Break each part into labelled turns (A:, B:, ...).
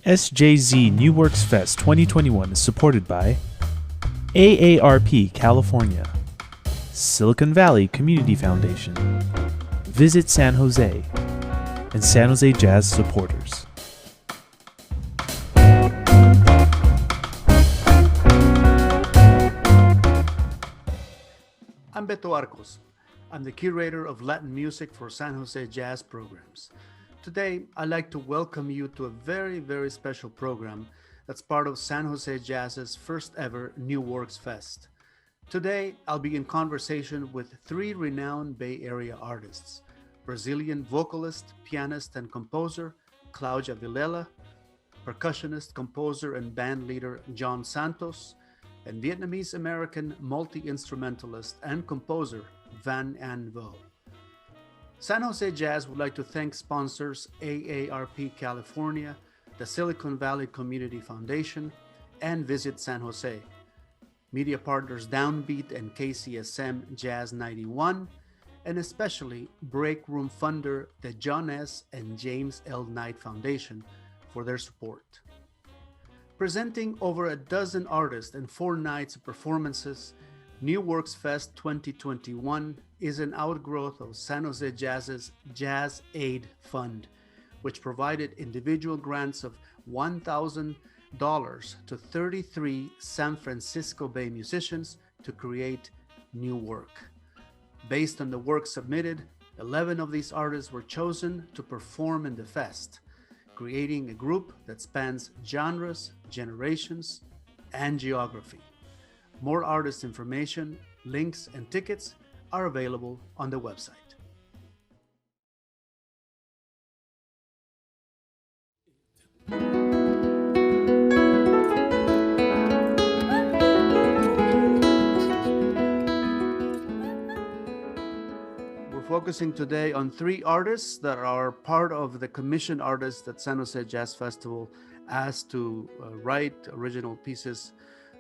A: SJZ New Works Fest 2021 is supported by AARP California, Silicon Valley Community Foundation, Visit San Jose, and San Jose Jazz supporters.
B: I'm Betto Arcos. I'm the curator of Latin music for San Jose Jazz programs. Today, I'd like to welcome you to a very, very special program that's part of San Jose Jazz's first ever New Works Fest. Today, I'll be in conversation with three renowned Bay Area artists: Brazilian vocalist, pianist, and composer Claudia Villela, percussionist, composer, and band leader John Santos, and Vietnamese American multi-instrumentalist and composer Vân-Ánh. San Jose Jazz would like to thank sponsors AARP California, the Silicon Valley Community Foundation, and Visit San Jose, media partners Downbeat and KCSM Jazz 91, and especially Break Room funder the John S. and James L. Knight Foundation for their support. Presenting over a dozen artists and 4 nights of performances, New Works Fest 2021 is an outgrowth of San Jose Jazz's Jazz Aid Fund, which provided individual grants of $1,000 to 33 San Francisco Bay musicians to create new work. Based on the work submitted, 11 of these artists were chosen to perform in the fest, creating a group that spans genres, generations, and geography. More artist information, links, and tickets are available on the website. We're focusing today on 3 artists that are part of the commission artists that San Jose Jazz Festival asked to write original pieces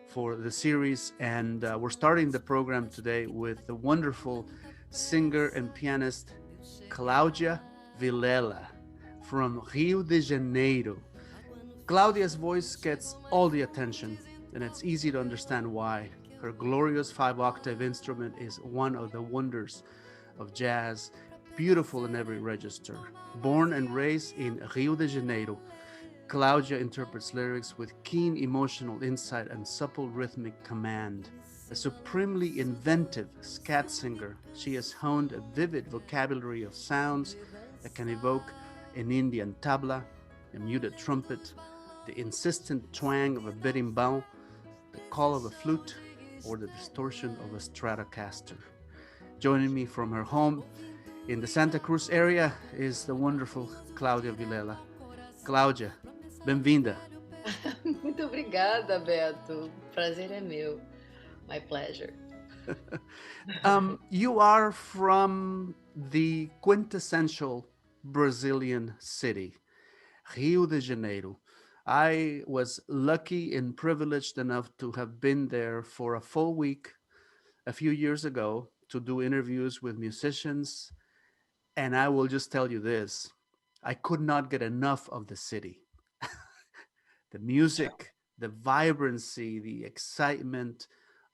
B: for the series, and we're starting the program today with the wonderful singer and pianist Claudia Villela from Rio de Janeiro. Claudia's voice gets all the attention, and it's easy to understand why. Her glorious 5-octave instrument is one of the wonders of jazz, beautiful in every register. Born and raised in Rio de Janeiro, Claudia interprets lyrics with keen emotional insight and supple rhythmic command. A supremely inventive scat singer, she has honed a vivid vocabulary of sounds that can evoke an Indian tabla, a muted trumpet, the insistent twang of a berimbau, the call of a flute, or the distortion of a Stratocaster. Joining me from her home in the Santa Cruz area is the wonderful Claudia Villela. Claudia, bem-vinda.
C: Muito obrigada, Beto. Prazer é meu. My pleasure.
B: You are from the quintessential Brazilian city, Rio de Janeiro. I was lucky and privileged enough to have been there for a full week a few years ago to do interviews with musicians. And I will just tell you this, I could not get enough of the city. The music, the vibrancy, the excitement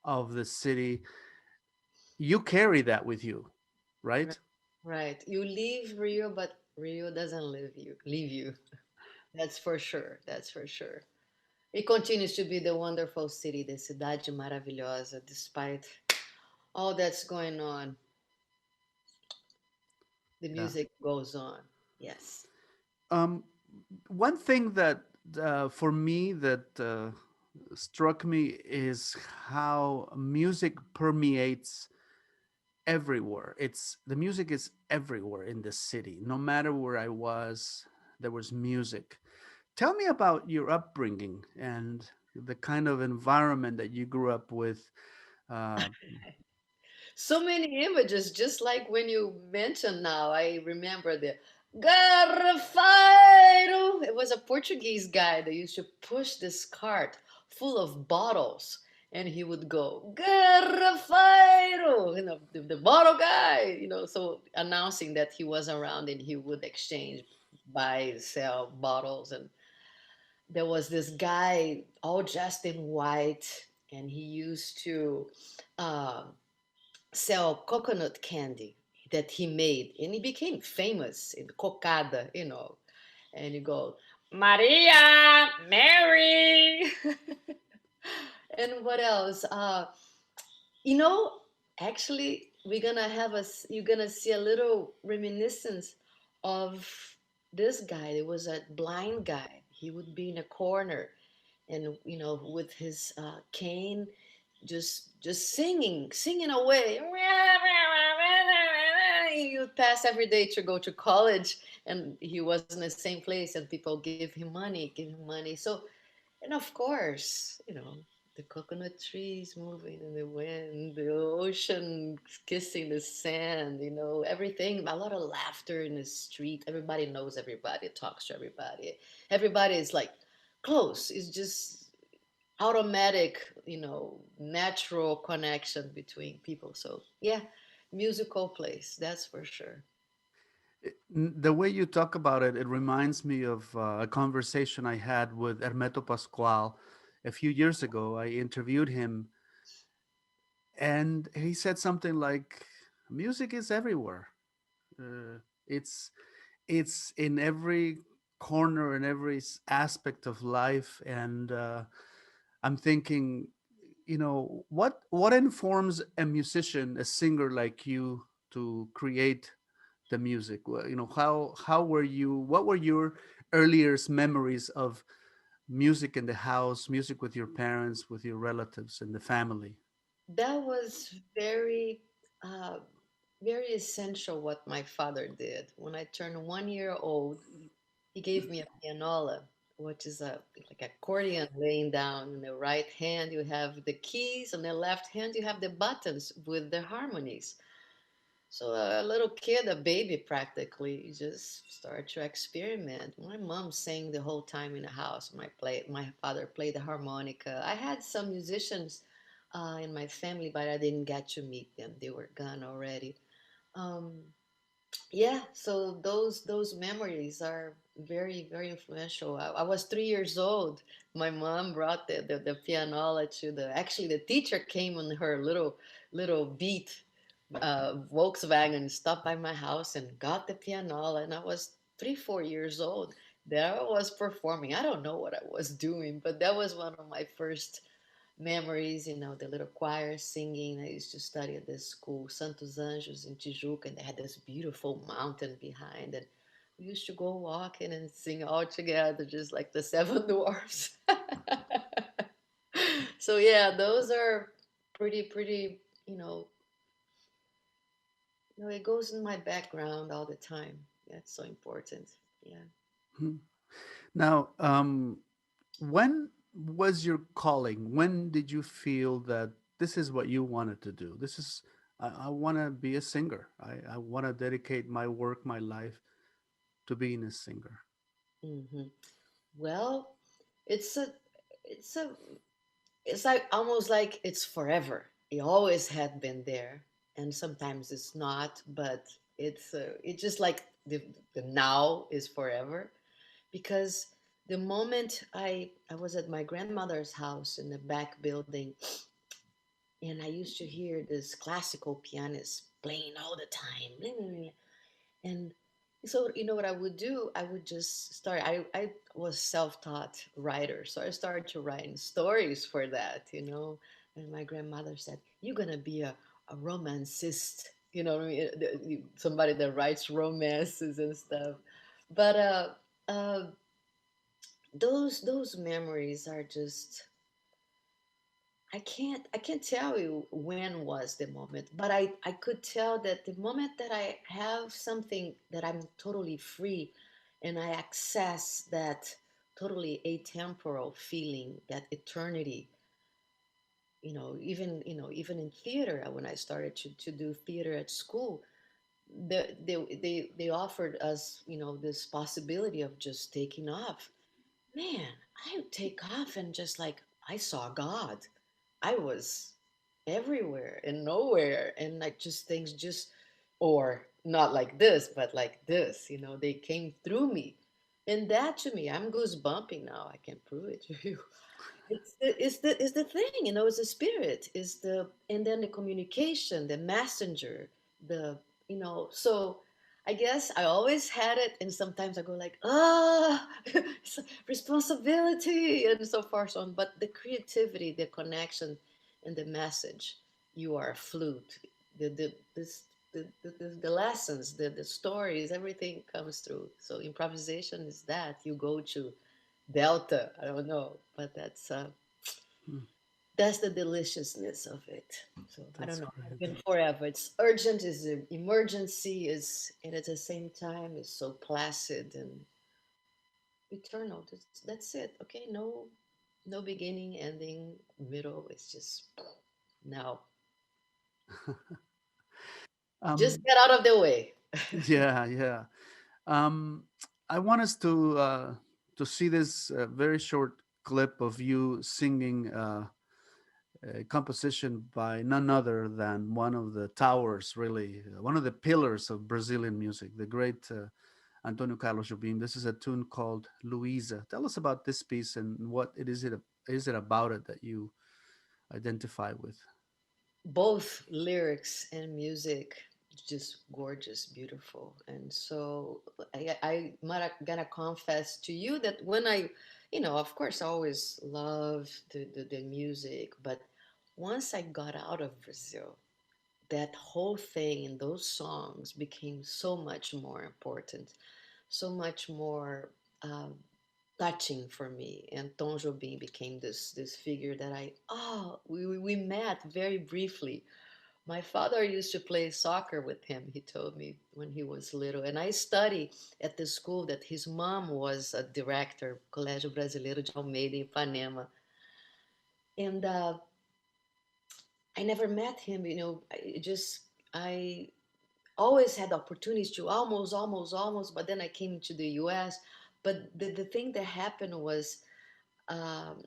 B: of the city. You carry that with you, right?
C: Right. You leave Rio, but Rio doesn't leave you. Leave you. That's for sure. That's for sure. It continues to be the wonderful city, the cidade maravilhosa, despite all that's going on. The
B: Yeah.
C: music goes on. Yes.
B: Um, One thing that for me that struck me is how music permeates everywhere. It's the music is everywhere in the city. No matter where I was, there was music. Tell me about your upbringing and the kind of environment that you grew up with. Uh,
C: So many images, just like when you mentioned now, I remember the Garrafeiro. It was a Portuguese guy that used to push this cart full of bottles, and he would go, Garrafeiro, the bottle guy, so announcing that he was around and he would exchange, buy, sell bottles. And there was this guy all dressed in white, and he used to uh, sell coconut candy that he made, and he became famous in cocada, and you go, Maria, Mary. And what else? You know, actually, you're gonna see a little reminiscence of this guy. It was a blind guy. He would be in a corner, and with his cane, just singing away. He would pass every day to go to college, and he was in the same place, and people give him money. So, and of course, the coconut trees moving in the wind, the ocean kissing the sand, everything, a lot of laughter in the street. Everybody knows everybody, talks to everybody. Everybody is like close. It's just automatic, natural connection between people. So, yeah, musical place, that's for sure.
B: The way you talk about it, it reminds me of a conversation I had with Hermeto Pascual a few years ago. I interviewed him, and he said something like, "Music is everywhere. Uh, it's it's in every corner in every aspect of life." And I'm thinking, what informs a musician, a singer like you, to create the music? How were you? What were your earliest memories of music in the house, music with your parents, with your relatives, and the family?
C: That was uh, very essential what my father did. When I turned 1 year old, he gave me a pianola, which is a like accordion laying down. In the right hand, you have the keys, on the left hand, you have the buttons with the harmonies. So a little kid, a baby practically, just started to experiment. My mom sang the whole time in the house. My father played the harmonica. I had some musicians in my family, but I didn't get to meet them. They were gone already. Um, yeah, so those memories are very influential. I was 3 years old. My mom brought the pianola to the. Actually, the teacher came on her little beat Volkswagen, stopped by my house and got the pianola, and I was 3 4 years old. There I was performing. I don't know what I was doing, but that was one of my first memories, the little choir singing. I used to study at this school, Santos Anjos in Tijuca, and they had this beautiful mountain behind. And we used to go walking and sing all together, just like the seven dwarfs. So yeah, those are pretty, it goes in my background all the time. That's so important. Yeah.
B: Hmm. Now, when was your calling? When did you feel that this is what you wanted to do? I want to be a singer. I want to dedicate my work, my life to being a singer.
C: hmm Well, it's a, it's a, it's like almost like it's forever. It always had been there, and sometimes it's not. But it's just like the now is forever, because the moment I was at my grandmother's house in the back building, and I used to hear this classical pianist playing all the time. And so, what I would do, I would just start. I was self-taught writer, so I started to write stories for that. And my grandmother said, "You're gonna be a romancist." You know what I mean? Somebody that writes romances and stuff. But uh, those memories are just I can't tell you when was the moment, but I could tell that the moment that I have something that I'm totally free and I access that totally atemporal feeling, that eternity, even in theater, when I started to do theater at school, they offered us, this possibility of just taking off. Man, I would take off and just like I saw God. I was everywhere and nowhere, and like just things just, or not like this, but like this, they came through me. And that to me, I'm goosebumping now. I can prove it to you. It's the thing, you know, it's the spirit, is the, and then the communication, the messenger, the, you know, so I guess I always had it, and sometimes I go like, it's a responsibility and so far so on. But the creativity, the connection, and the message, you are a flute. The lessons, the stories, everything comes through. So improvisation is that you go to Delta. I don't know, but
B: Hmm,
C: that's the deliciousness of it. So I don't
B: that's
C: know.
B: great.
C: It's been forever. It's urgent, is an emergency, is, and at the same time it's so placid and eternal. That's it. Okay, no beginning, ending, middle. It's just now. Just
B: Um,
C: get out of the way.
B: yeah, yeah. Um, I want us to see this very short clip of you singing a composition by none other than one of the towers, really, one of the pillars of Brazilian music, the great Antonio Carlos Jobim. This is a tune called Luisa. Tell us about this piece and what is it about it that you identify with?
C: Both lyrics and music, just gorgeous, beautiful. And so gotta confess to you that when I, you know, of course I always loved the music, but once I got out of Brazil, that whole thing and those songs became so much more important, so much more um, touching for me. And Tom Jobim became this figure that we met very briefly. My father used to play soccer with him, he told me, when he was little. And I studied at the school that his mom was a director, Colégio Brasileiro de Almeida, in Ipanema. And I never met him, you know, I always had opportunities to almost, but then I came to the US. But the thing that happened was um,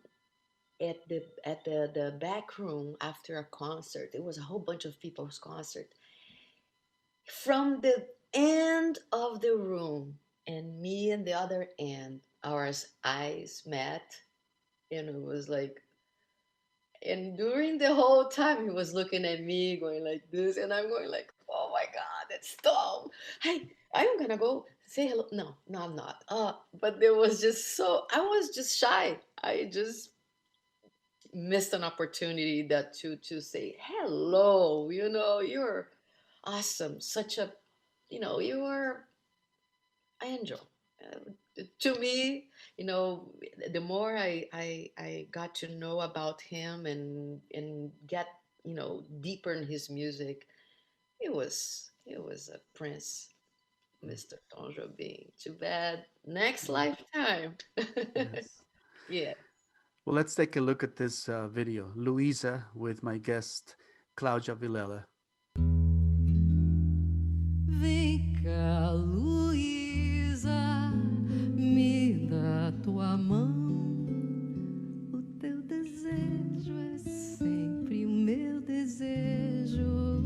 C: at the back room after a concert, it was a whole bunch of people's concert. From the end of the room and me and the other end, our eyes met, and it was like, and during the whole time he was looking at me going like this, and I'm going like, oh my god, that's Tom. Hey, I'm gonna go say hello. No, I'm not. But there was just, so I was just shy. I just missed an opportunity that to say hello. You know, you're awesome, such a, you know, you are angel. To me, you know, the more I got to know about him and get, you know, deeper in his music, it was a prince, Mr. Tom Jobim. Too bad. Next
B: Mm,
C: lifetime.
B: yes.
C: Yeah.
B: Well, let's take a look at this video, Luisa, with my guest Claudia Villela.
D: Vem cá, Luísa, me dá tua mão. O teu desejo é sempre o meu desejo.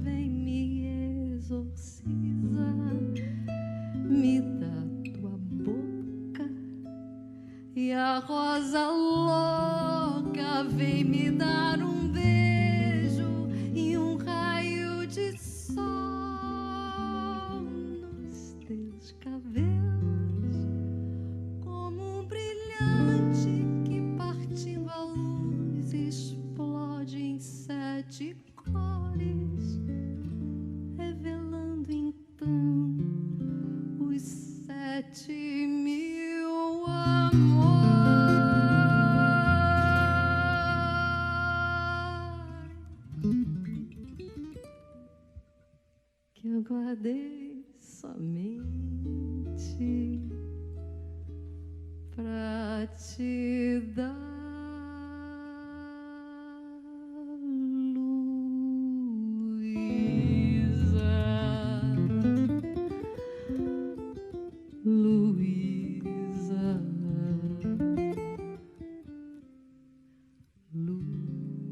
D: Vem, me exorciza, me dá tua boca. E a rosa louca vem me dar beijo e raio de sol nos teus cabelos, como brilhante que partindo a luz explode em 7 cores, revelando então os 7.000 amores. Que eu guardei somente pra te dar, Luísa, Luísa, Luísa.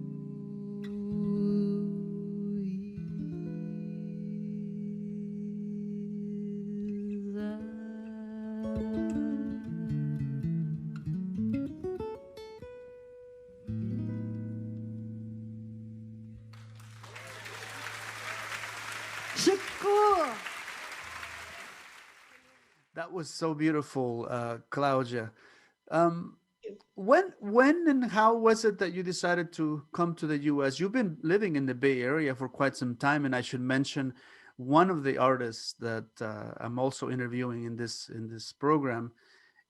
D: Chico!
B: That was so beautiful, Claudia. Um, when and how was it that you decided to come to the U.S.? You've been living in the Bay Area for quite some time, and I should mention one of the artists that I'm also interviewing in this program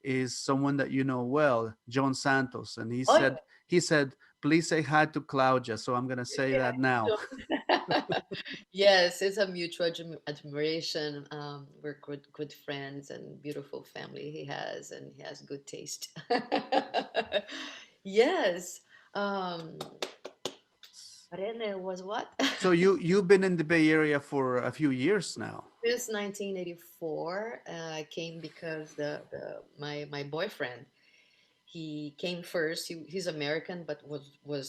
B: is someone that you know well, John Santos, and
C: Oh,
B: he said, please say hi to Claudia. So I'm gonna say
C: yeah.
B: that now.
C: Yes, it's a mutual admiration. We're good friends and beautiful family he has, and he has good taste. Yes. Um, Rene was what?
B: So you've been in the Bay Area for a few years now.
C: Since 1984, I came because my boyfriend, he came first. He's American, but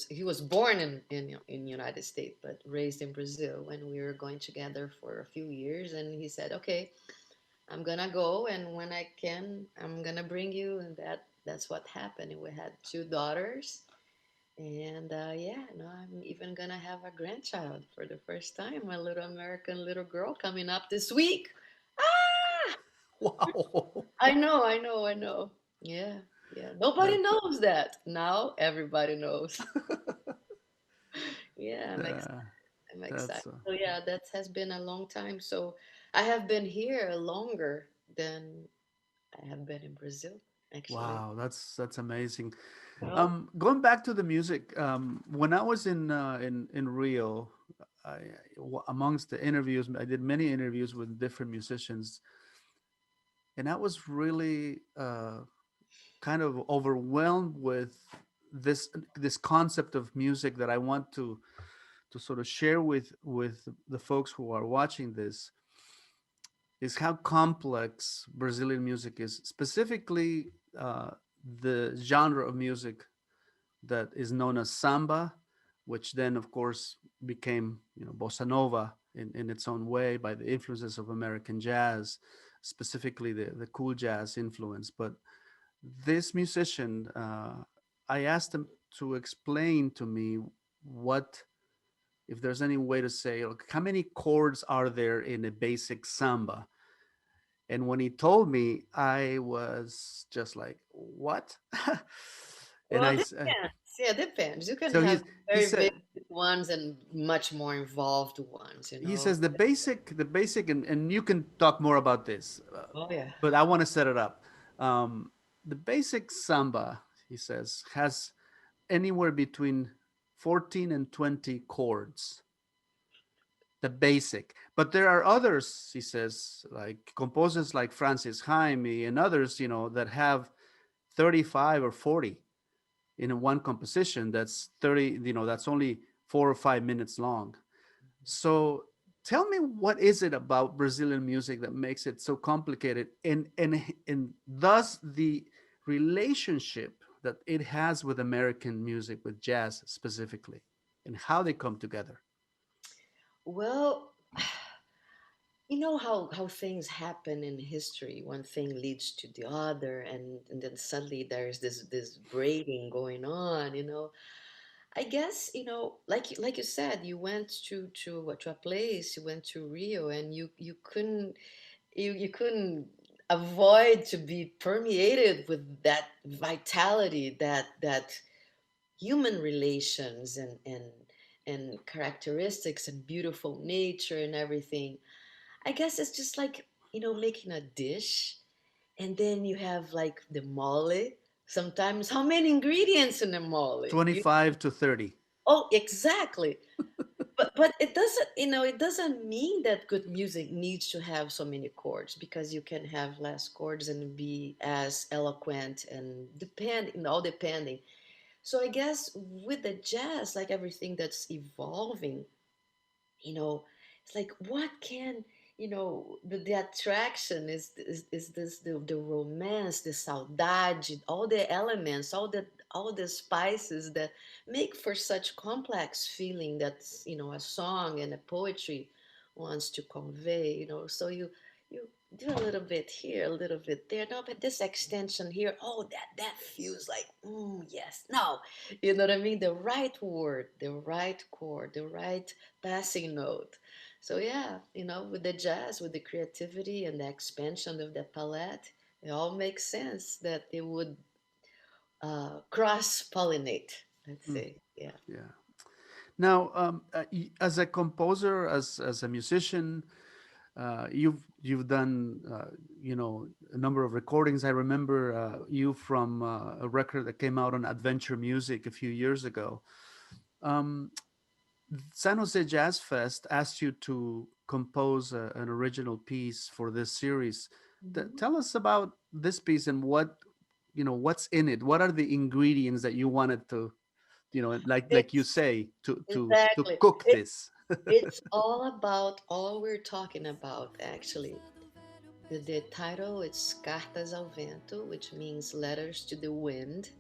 C: he was born in United States, but raised in Brazil. When we were going together for a few years, and he said, "Okay, I'm gonna go, and when I can, I'm gonna bring you." And that's what happened. And we had two daughters, and yeah, now I'm even gonna have a grandchild for the first time. A little American little girl coming up this week. Ah!
B: Wow.
C: I know. Yeah, yeah. Nobody
B: That,
C: knows that. Now everybody knows. Yeah,
B: uh,
C: I'm excited.
B: that's
C: So yeah, that has been a long time. So I have been here longer than I have been in Brazil, actually.
B: wow. That's amazing.
C: Oh,
B: Going back to the music, when I was in Rio, amongst the interviews, I did many interviews with different musicians, and I was really kind of overwhelmed with this concept of music that I want to sort of share with the folks who are watching this is how complex Brazilian music is, specifically the genre of music that is known as samba, which then, of course, became bossa nova in its own way by the influences of American jazz, specifically the cool jazz influence. But this musician, I asked him to explain to me what, if there's any way to say, like, how many chords are there in a basic samba? And when he told me, I was just like, "What?" and
C: well,
B: I
C: depends. Yeah, depends. You can
B: so
C: have
B: he
C: very
B: said
C: basic ones and much more involved ones, you
B: he
C: know.
B: says the basic, and you can talk more about this,
C: Oh yeah.
B: but I want to set it up. The basic samba, he says, has anywhere between 14 and 20 chords, the basic. But there are others, he says, like composers like Francis Jaime and others, that have 35 or 40 in one composition. That's 30, that's only 4 or 5 minutes long. So tell me, what is it about Brazilian music that makes it so complicated, and thus the relationship that it has with American music, with jazz specifically, and how they come together.
C: Well, you know how things happen in history. One thing leads to the other, and then suddenly there's this braiding going on, you know. I guess, you know, like you said, you went to a place, you went to Rio, and you couldn't you couldn't avoid to be permeated with that vitality, that human relations and characteristics and beautiful nature and everything. I guess it's just like, you know, making a dish, and then you have like the mole. Sometimes how many ingredients in the mole?
B: 25 to 30.
C: Oh, exactly. But it doesn't, you know, it doesn't mean that good music needs to have so many chords, because you can have less chords and be as eloquent and all depending. So I guess with the jazz, like everything that's evolving, you know, it's like what can, you know, the attraction is this, the romance, the saudade, all the elements, all the spices that make for such complex feeling that's, you know, a song and a poetry wants to convey, you know. So you do a little bit here, a little bit there, no, but this extension here, oh, that feels like, yes, no, you know what I mean, the right word, the right chord, the right passing note. So yeah, with the jazz, with the creativity and the expansion of the palette, it all makes sense that it would cross pollinate. Let's
B: Mm,
C: say, yeah.
B: yeah. Now, as a composer, as a musician, you've done a number of recordings. I remember you from a record that came out on Adventure Music a few years ago. Um, San Jose Jazz Fest asked you to compose an original piece for this series.
C: Mhm.
B: Tell us about this piece and what's in it. What are the ingredients that you wanted to, like you
C: It's
B: say, to
C: exactly.
B: cook this?
C: It's all about all we're talking about, actually. The title is Cartas ao Vento, which means letters to the wind,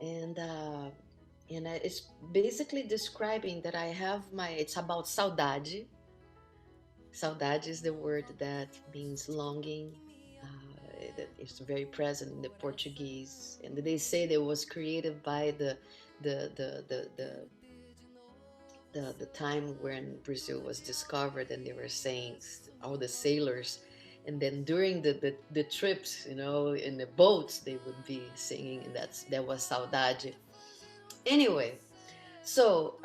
C: and it's basically describing that I have my. It's about saudade. Saudade is the word that means longing. That is very present in the Portuguese, and they say that it was created by the the the the the time when Brazil was discovered, and they were saying all the sailors, and then during the trips, in the boats, they would be singing, and that was saudade. Anyway, so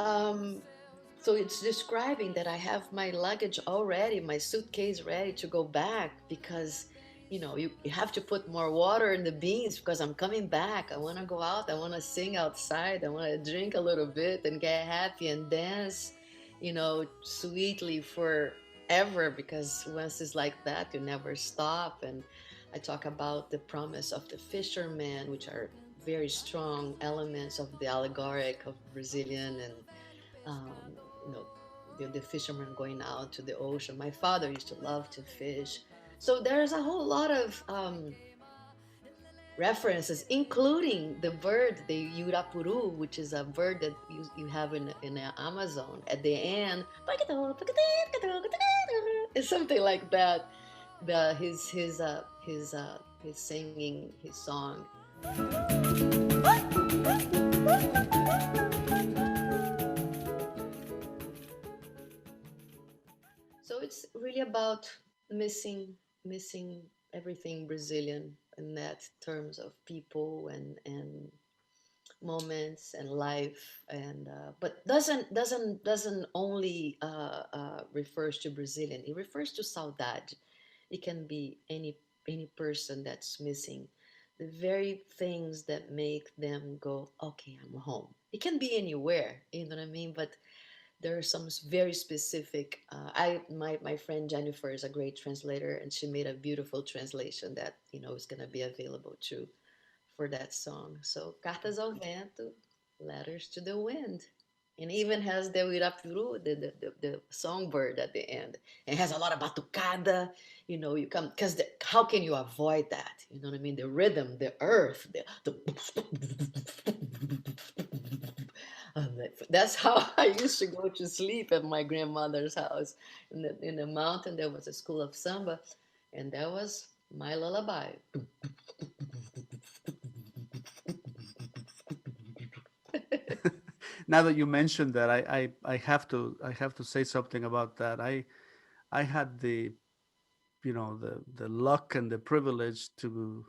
C: so it's describing that I have my luggage already, my suitcase ready to go back because you have to put more water in the beans because I'm coming back. I want to go out. I want to sing outside. I want to drink a little bit and get happy and dance, sweetly forever because once it's like that, you never stop. And I talk about the promise of the fisherman, which are very strong elements of the allegoric of Brazilian and um, you know, the fishermen going out to the ocean. My father used to love to fish. So there's a whole lot of references, including the bird, the Yurapuru, which is a bird that you have in the Amazon. At the end, it's something like that. His singing his song. So it's really about missing everything Brazilian in that terms of people and moments and life and but doesn't only refers to Brazilian. It refers to saudade. It can be any person that's missing the very things that make them go, okay, I'm home. It can be anywhere, you know what I mean? But there are some very specific my friend Jennifer is a great translator, and she made a beautiful translation that is going to be available too for that song. So Cartas ao Vento, letters to the wind, and even has the Uirapuru, the songbird at the end. It has a lot of batucada. You come because how can you avoid that? You know what I mean? The rhythm, the earth, the that's how I used to go to sleep at my grandmother's house in the mountain. There was a school of samba, and that was my lullaby.
B: Now that you mentioned that, I have to say something about that. I had the luck and the privilege to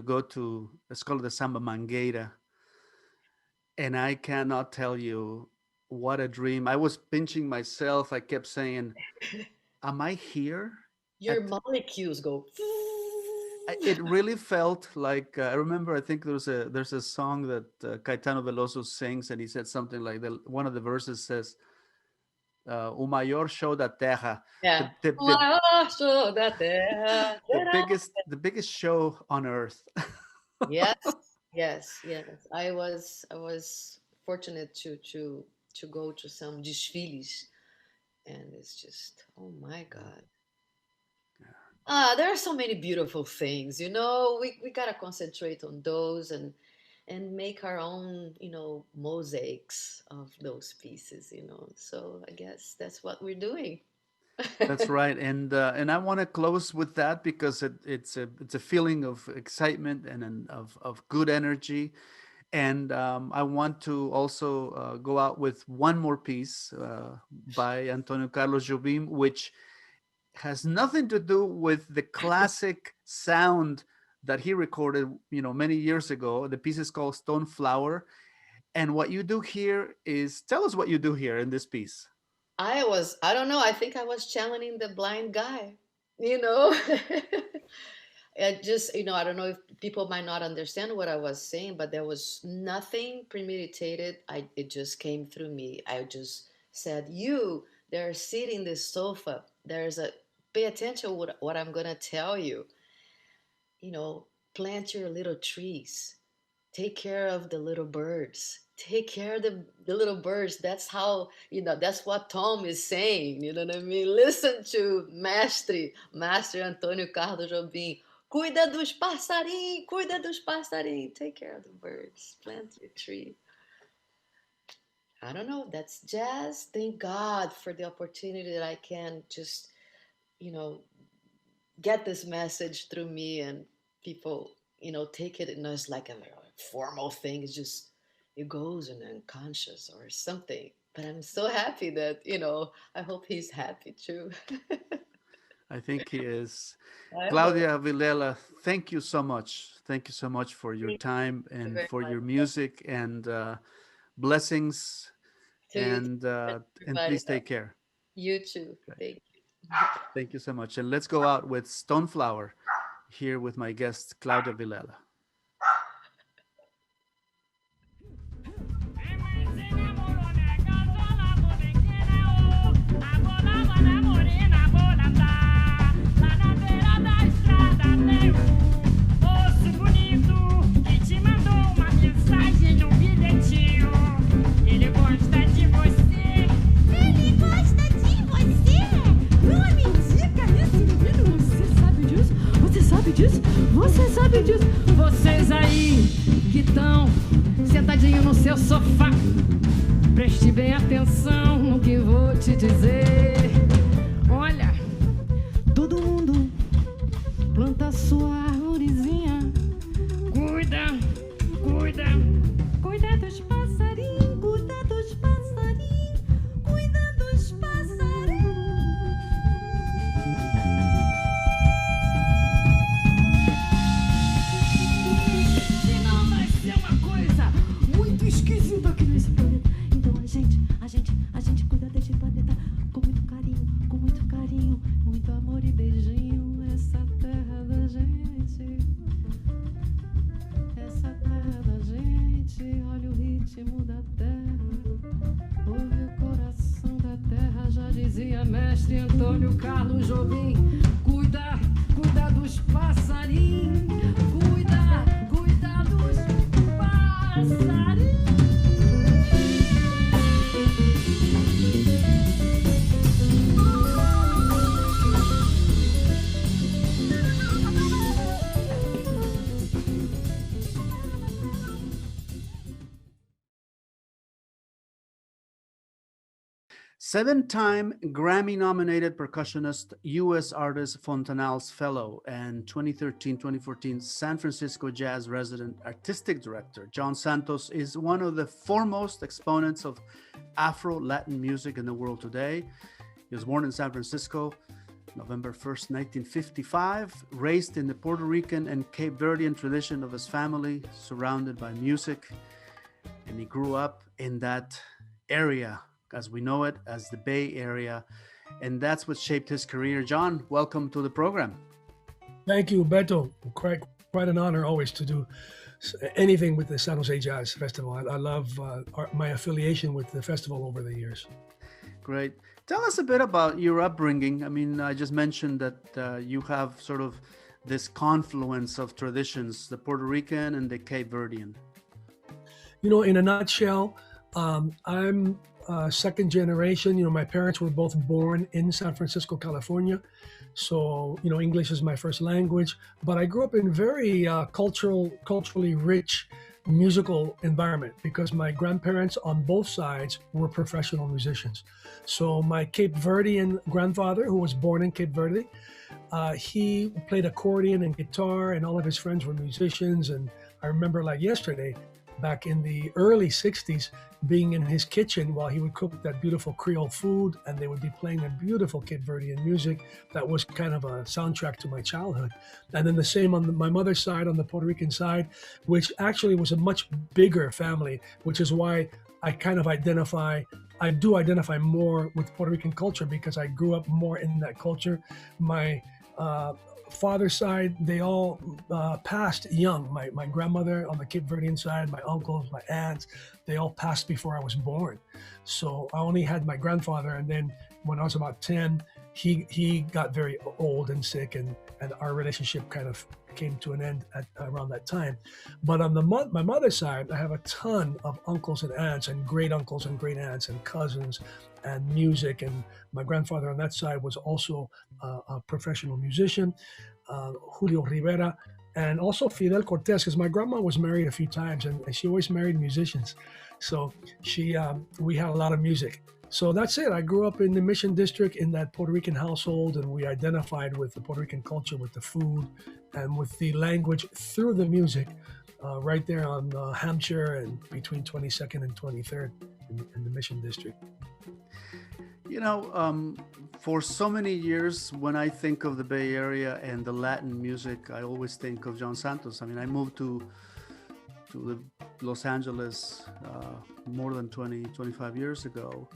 B: go to, it's called the Samba Mangueira, and I cannot tell you what a dream. I was pinching myself. I kept saying, "Am I here?"
C: Your
B: At
C: molecules go.
B: it really felt like I remember. I think there's a song that Caetano Veloso sings, and he said something like one of the verses says, "O maior show da terra," the
C: Yeah.
B: the
C: O
B: the,
C: maior show da terra
B: the
C: será.
B: biggest show on earth.
C: Yes, yes. I was fortunate to go to some desfiles, and it's just, oh my God. There are so many beautiful things, we gotta concentrate on those and make our own, mosaics of those pieces. So I guess that's what we're doing.
B: That's right, and I want to close with that because it's a feeling of excitement and of good energy, And I want to also go out with one more piece by Antonio Carlos Jobim, which has nothing to do with the classic sound that he recorded, many years ago. The piece is called Stone Flower. And what you do here is, tell us what you do here in this piece.
C: I don't know, I think I was channeling the blind guy, you know? It just, I don't know if people might not understand what I was saying, but there was nothing premeditated. It just came through me. I just said, you, they're sitting in this sofa. Pay attention to what I'm going to tell you. Plant your little trees. Take care of the little birds. Take care of the little birds. That's how, that's what Tom is saying. You know what I mean? Listen to Master Antonio Carlos Jobim. Cuida dos passarinhos, cuida dos passarinhos. Take care of the birds. Plant your tree. I don't know. That's jazz. Thank God for the opportunity that I can just, get this message through me, and people, take it. And it's like a formal thing. It's just, it goes in the unconscious or something. But I'm so happy that, I hope he's happy too.
B: I think he is.
C: I
B: Claudia Villela, thank you so much. Thank you so much for your time and
C: very
B: for
C: much.
B: your music, and blessings.
C: To you,
B: And
C: everybody.
B: please take care.
C: You too. Thank you.
B: Thank you so much. And let's go out with Stone Flower here with my guest, Claudia Villela.
D: Você sabe disso? Vocês aí que estão sentadinho no seu sofá, preste bem atenção no que vou te dizer. Olha, todo mundo planta sua arvorezinha. Cuida, cuida, cuida dos passarinhos, cuida dos passarinhos, cuida dos passarinhos. Esquisito aqui nesse planeta. Então a gente cuida deste planeta com muito carinho, muito amor e beijinho. Essa terra da gente, olha o ritmo da terra, ouve o coração da terra. Já dizia mestre Antônio Carlos Jobim, cuida dos passarinhos, cuida dos passarinhos.
B: Seven-time Grammy-nominated percussionist, U.S. artist Fontanals Fellow, and 2013-2014 San Francisco Jazz Resident Artistic Director, John Santos is one of the foremost exponents of Afro-Latin music in the world today. He was born in San Francisco, November 1st, 1955, raised in the Puerto Rican and Cape Verdean tradition of his family, surrounded by music, and he grew up in that area, as we know it, as the Bay Area, and that's what shaped his career. John, welcome to the program.
E: Thank you, Betto. Quite an honor always to do anything with the San Jose Jazz Festival. I love my affiliation with the festival over the years.
B: Great. Tell us a bit about your upbringing. I mean, I just mentioned that you have sort of this confluence of traditions, the Puerto Rican and the Cape Verdean.
E: In a nutshell, I'm second generation. My parents were both born in San Francisco, California. So, English is my first language, but I grew up in very culturally rich musical environment because my grandparents on both sides were professional musicians. So my Cape Verdean grandfather, who was born in Cape Verde, he played accordion and guitar, and all of his friends were musicians. And I remember like yesterday, back in the early 60s, being in his kitchen while he would cook that beautiful Creole food, and they would be playing that beautiful Cape Verdean music. That was kind of a soundtrack to my childhood. And then the same on my mother's side, on the Puerto Rican side, which actually was a much bigger family, which is why I do identify more with Puerto Rican culture, because I grew up more in that culture. My father's side, they all passed young. My grandmother on the Cape Verdean side, my uncles, my aunts, they all passed before I was born. So I only had my grandfather, and then when I was about 10, he got very old and sick, and our relationship kind of came to an end at around that time. But on my mother's side, I have a ton of uncles and aunts and great uncles and great aunts and cousins and music. And my grandfather on that side was also a professional musician, Julio Rivera, and also Fidel Cortez, because my grandma was married a few times, and she always married musicians. So we had a lot of music. So that's it. I grew up in the Mission District in that Puerto Rican household, and we identified with the Puerto Rican culture, with the food, and with the language through the music, right there on Hampshire and between 22nd and 23rd in the Mission District.
B: You know, for so many years, when I think of the Bay Area and the Latin music, I always think of John Santos. I mean, I moved to Los Angeles more than 25 years ago.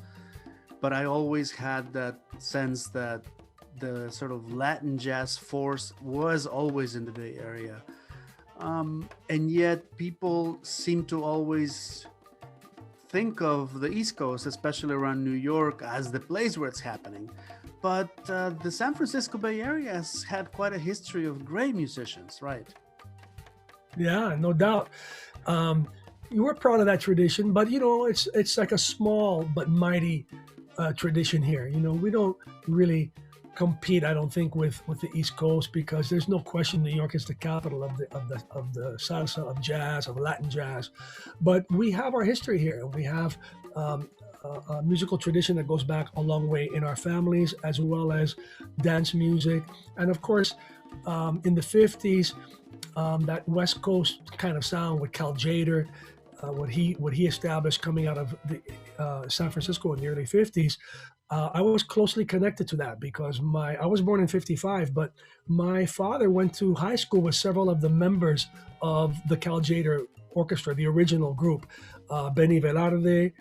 B: But I always had that sense that the sort of Latin jazz force was always in the Bay Area. And yet people seem to always think of the East Coast, especially around New York, as the place where it's happening. But the San Francisco Bay Area has had quite a history of great musicians, right?
E: Yeah, no doubt. We're proud of that tradition, but you know, it's like a small but mighty tradition here. You know, we don't really compete, I don't think, with the East Coast, because there's no question New York is the capital of the salsa, of jazz, of Latin jazz. But we have our history here, and we have a musical tradition that goes back a long way in our families, as well as dance music. And of course, in the 50s, that West Coast kind of sound with Cal Jader, what he established coming out of the San Francisco in the early 50s, I was closely connected to that, because I was born in 55, but my father went to high school with several of the members of the Cal Jader Orchestra, the original group, Benny Velarde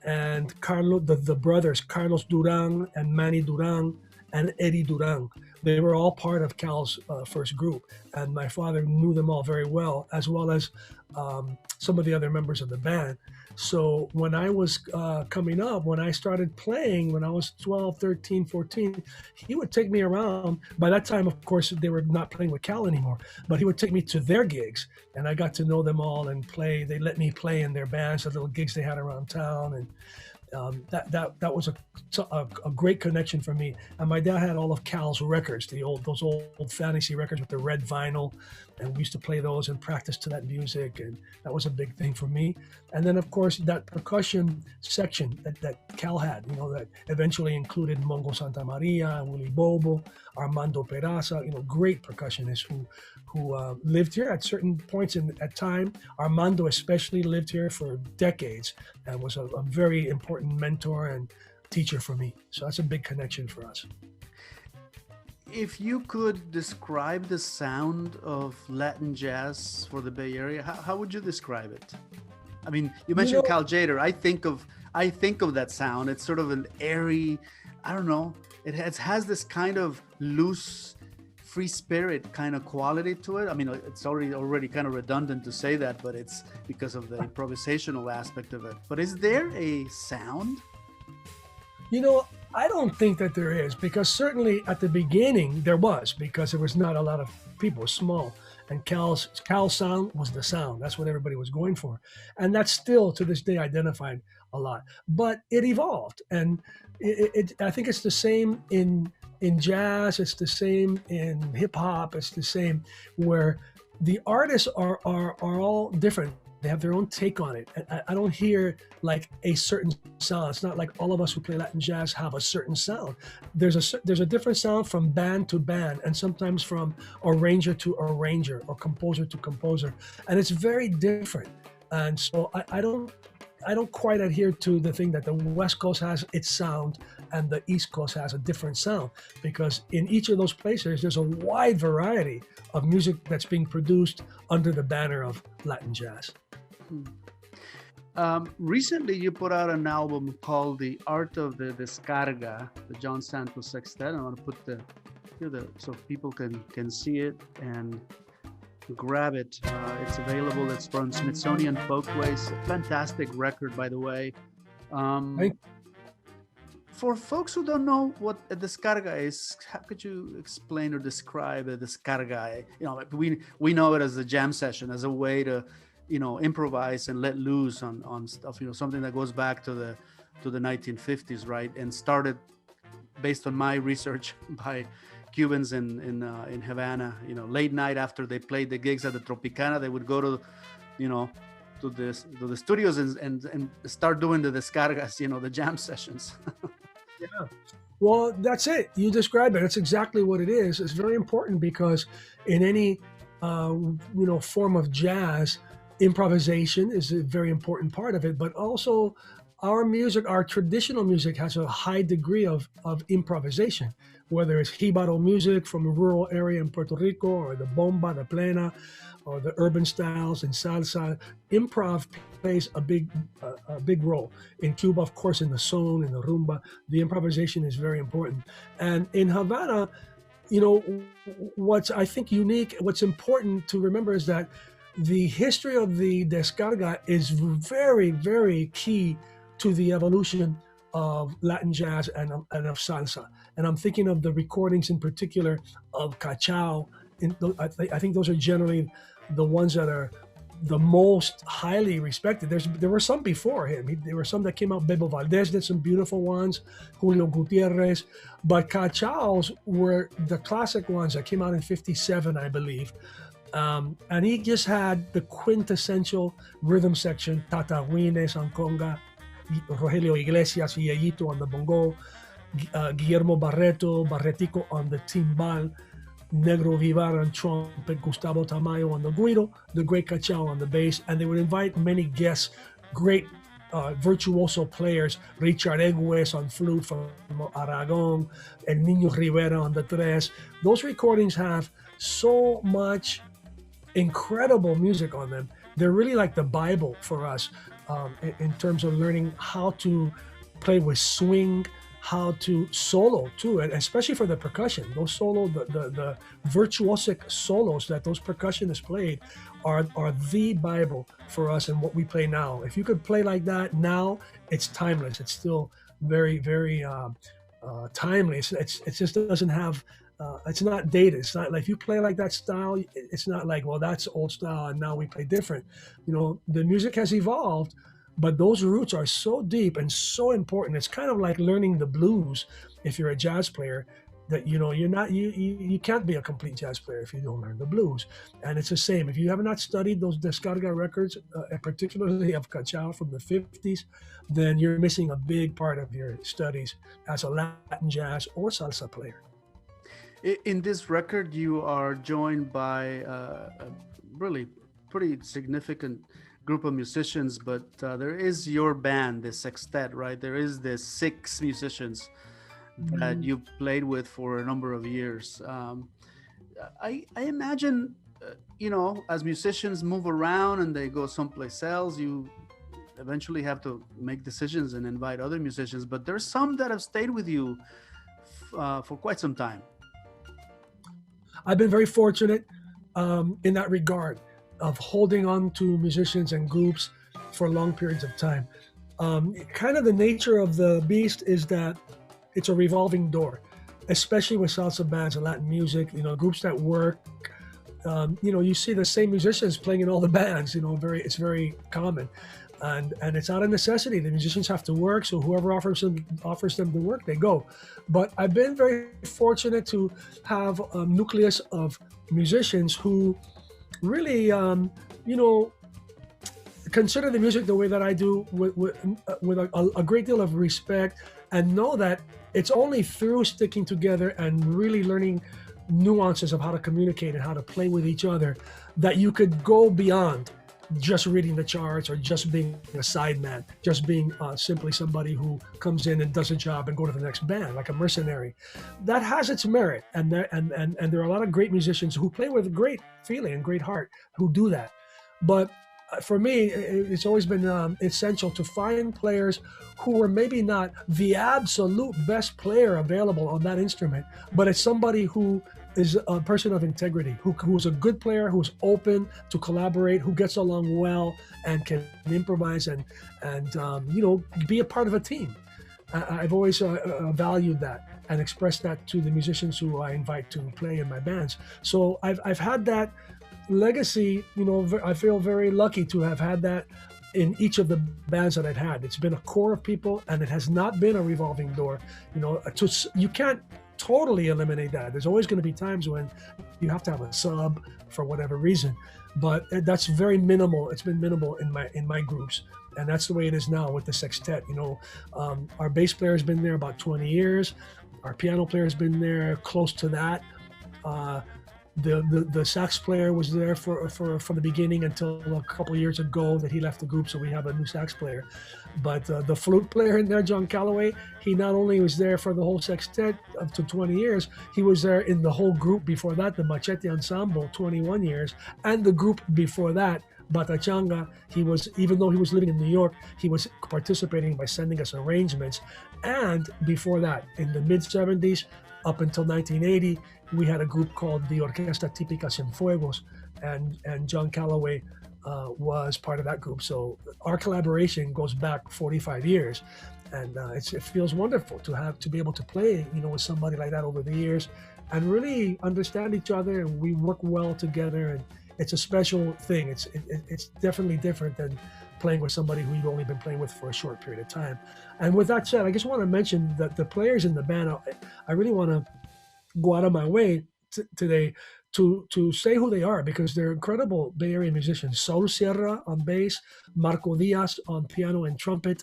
E: and Carlos, the brothers Carlos Duran and Manny Duran and Eddie Duran. They were all part of Cal's first group, and my father knew them all very well as some of the other members of the band. So when I was coming up, when I started playing, when I was 12, 13, 14, he would take me around. By that time, of course, they were not playing with Cal anymore, but he would take me to their gigs, and I got to know them all and play. They let me play in their bands, the little gigs they had around town, and that was a great connection for me. And my dad had all of Cal's records, those old fantasy records with the red vinyl, and we used to play those and practice to that music, and that was a big thing for me. And then of course that percussion section that Cal had, you know, that eventually included Mongo Santa Maria, Willie Bobo, Armando Peraza, you know, great percussionists who lived here at certain points at time. Armando especially lived here for decades and was a very important mentor and teacher for me. So that's a big connection for us.
B: If you could describe the sound of Latin jazz for the Bay Area, how would you describe it? I mean, you mentioned Cal Jader. I think of that sound. It's sort of an airy, I don't know. It has this kind of loose, free spirit kind of quality to it. I mean, it's already kind of redundant to say that, but it's because of the improvisational aspect of it. But is there a sound? You know,
E: I don't think that there is, because certainly at the beginning there was, because there was not a lot of people, small, and Cal's sound was the sound. That's what everybody was going for, and that's still to this day identified a lot. But it evolved, and I think it's the same in jazz. It's the same in hip hop. It's the same where the artists are all different. They have their own take on it. I don't hear like a certain sound. It's not like all of us who play Latin jazz have a certain sound. There's a different sound from band to band, and sometimes from arranger to arranger or composer to composer. And it's very different. And so I don't quite adhere to the thing that the West Coast has its sound and the East Coast has a different sound, because in each of those places, there's a wide variety of music that's being produced under the banner of Latin jazz.
B: Recently, you put out an album called The Art of the Descarga, the John Santos Sextet. I want to put so people can see it and grab it. It's available. It's from Smithsonian Folkways. A fantastic record, by the way. For folks who don't know what a descarga is, how could you explain or describe a descarga? We know it as a jam session, as a way to, improvise and let loose on stuff. Something that goes back to the 1950s, right? And started, based on my research, by Cubans in Havana. Late night after they played the gigs at the Tropicana, they would go to the studios and start doing the descargas, the jam sessions.
E: Yeah. Well, that's it. You described it. It's exactly what it is. It's very important because in any, form of jazz, improvisation is a very important part of it. But also, our music, our traditional music, has a high degree of improvisation. Whether it's Jibaro music from a rural area in Puerto Rico, or the bomba, the plena, or the urban styles and salsa, improv plays a big role. In Cuba, of course, in the son, in the rumba, the improvisation is very important. And in Havana, what's I think unique, what's important to remember is that the history of the descarga is very, very key to the evolution of Latin jazz and of salsa. And I'm thinking of the recordings in particular of Cachao. I think those are generally the ones that are the most highly respected. There were some before him. There were some that came out. Bebo Valdez did some beautiful ones, Julio Gutierrez, but Cachao's were the classic ones that came out in '57, I believe. And he just had the quintessential rhythm section: Tata Wines on conga, Rogelio Iglesias Yeyito on the bongo, Guillermo Barretico on the timbal, Negro Vivar on trumpet, Gustavo Tamayo on the guiro, the great Cachao on the bass, and they would invite many guests, great virtuoso players, Richard Egues on flute from Aragon, El Niño Rivera on the tres. Those recordings have so much incredible music on them. They're really like the Bible for us in terms of learning how to play with swing, how to solo too, and especially for the percussion. Those the virtuosic solos that those percussionists played are the Bible for us and what we play now. If you could play like that now, it's timeless. It's still very, very timely. It just doesn't have. It's not dated. It's not like if you play like that style, it's not like, well, that's old style and now we play different. The music has evolved, but those roots are so deep and so important. It's kind of like learning the blues if you're a jazz player, that you can't be a complete jazz player if you don't learn the blues. And it's the same. If you have not studied those descarga records, particularly of Cachao from the 50s, then you're missing a big part of your studies as a Latin jazz or salsa player.
B: In this record, you are joined by a really pretty significant group of musicians, but there is your band, the sextet, right? There is the 6 musicians that you played with for a number of years. I imagine, as musicians move around and they go someplace else, you eventually have to make decisions and invite other musicians, but there's some that have stayed with you for quite some time.
E: I've been very fortunate in that regard of holding on to musicians and groups for long periods of time. Kind of the nature of the beast is that it's a revolving door, especially with salsa bands and Latin music, groups that work. You see the same musicians playing in all the bands, it's very common. And it's out of necessity. The musicians have to work, so whoever offers them the work, they go. But I've been very fortunate to have a nucleus of musicians who really, consider the music the way that I do, with a great deal of respect, and know that it's only through sticking together and really learning nuances of how to communicate and how to play with each other that you could go beyond just reading the charts or just being a sideman, just being simply somebody who comes in and does a job and go to the next band, like a mercenary. That has its merit, and there are a lot of great musicians who play with great feeling and great heart who do that. But for me, it's always been essential to find players who are maybe not the absolute best player available on that instrument, but it's somebody who is a person of integrity, who's a good player, who's open to collaborate, who gets along well and can improvise and be a part of a team. I've always valued that and expressed that to the musicians who I invite to play in my bands. So I've had that legacy. I feel very lucky to have had that in each of the bands that I've had. It's been a core of people, and it has not been a revolving door. You can't totally eliminate that. There's always going to be times when you have to have a sub for whatever reason, but that's very minimal. It's been minimal in my groups, and that's the way it is now with the sextet. Our bass player has been there about 20 years. Our piano player has been there close to that. The sax player was there from the beginning until a couple of years ago that he left the group, so we have a new sax player. But the flute player in there, John Calloway, he not only was there for the whole sextet up to 20 years, he was there in the whole group before that, the Machete Ensemble, 21 years, and the group before that, Batachanga. Even though he was living in New York, he was participating by sending us arrangements. And before that, in the mid-70s, up until 1980, we had a group called the Orquesta Típica Cienfuegos, and John Calloway was part of that group. So our collaboration goes back 45 years, and it feels wonderful to be able to play, with somebody like that over the years, and really understand each other, and we work well together, and it's a special thing. It's definitely different than playing with somebody who you've only been playing with for a short period of time. And with that said, I just want to mention that the players in the band, I really want to go out of my way today to say who they are, because they're incredible Bay Area musicians. Saul Sierra on bass, Marco Diaz on piano and trumpet,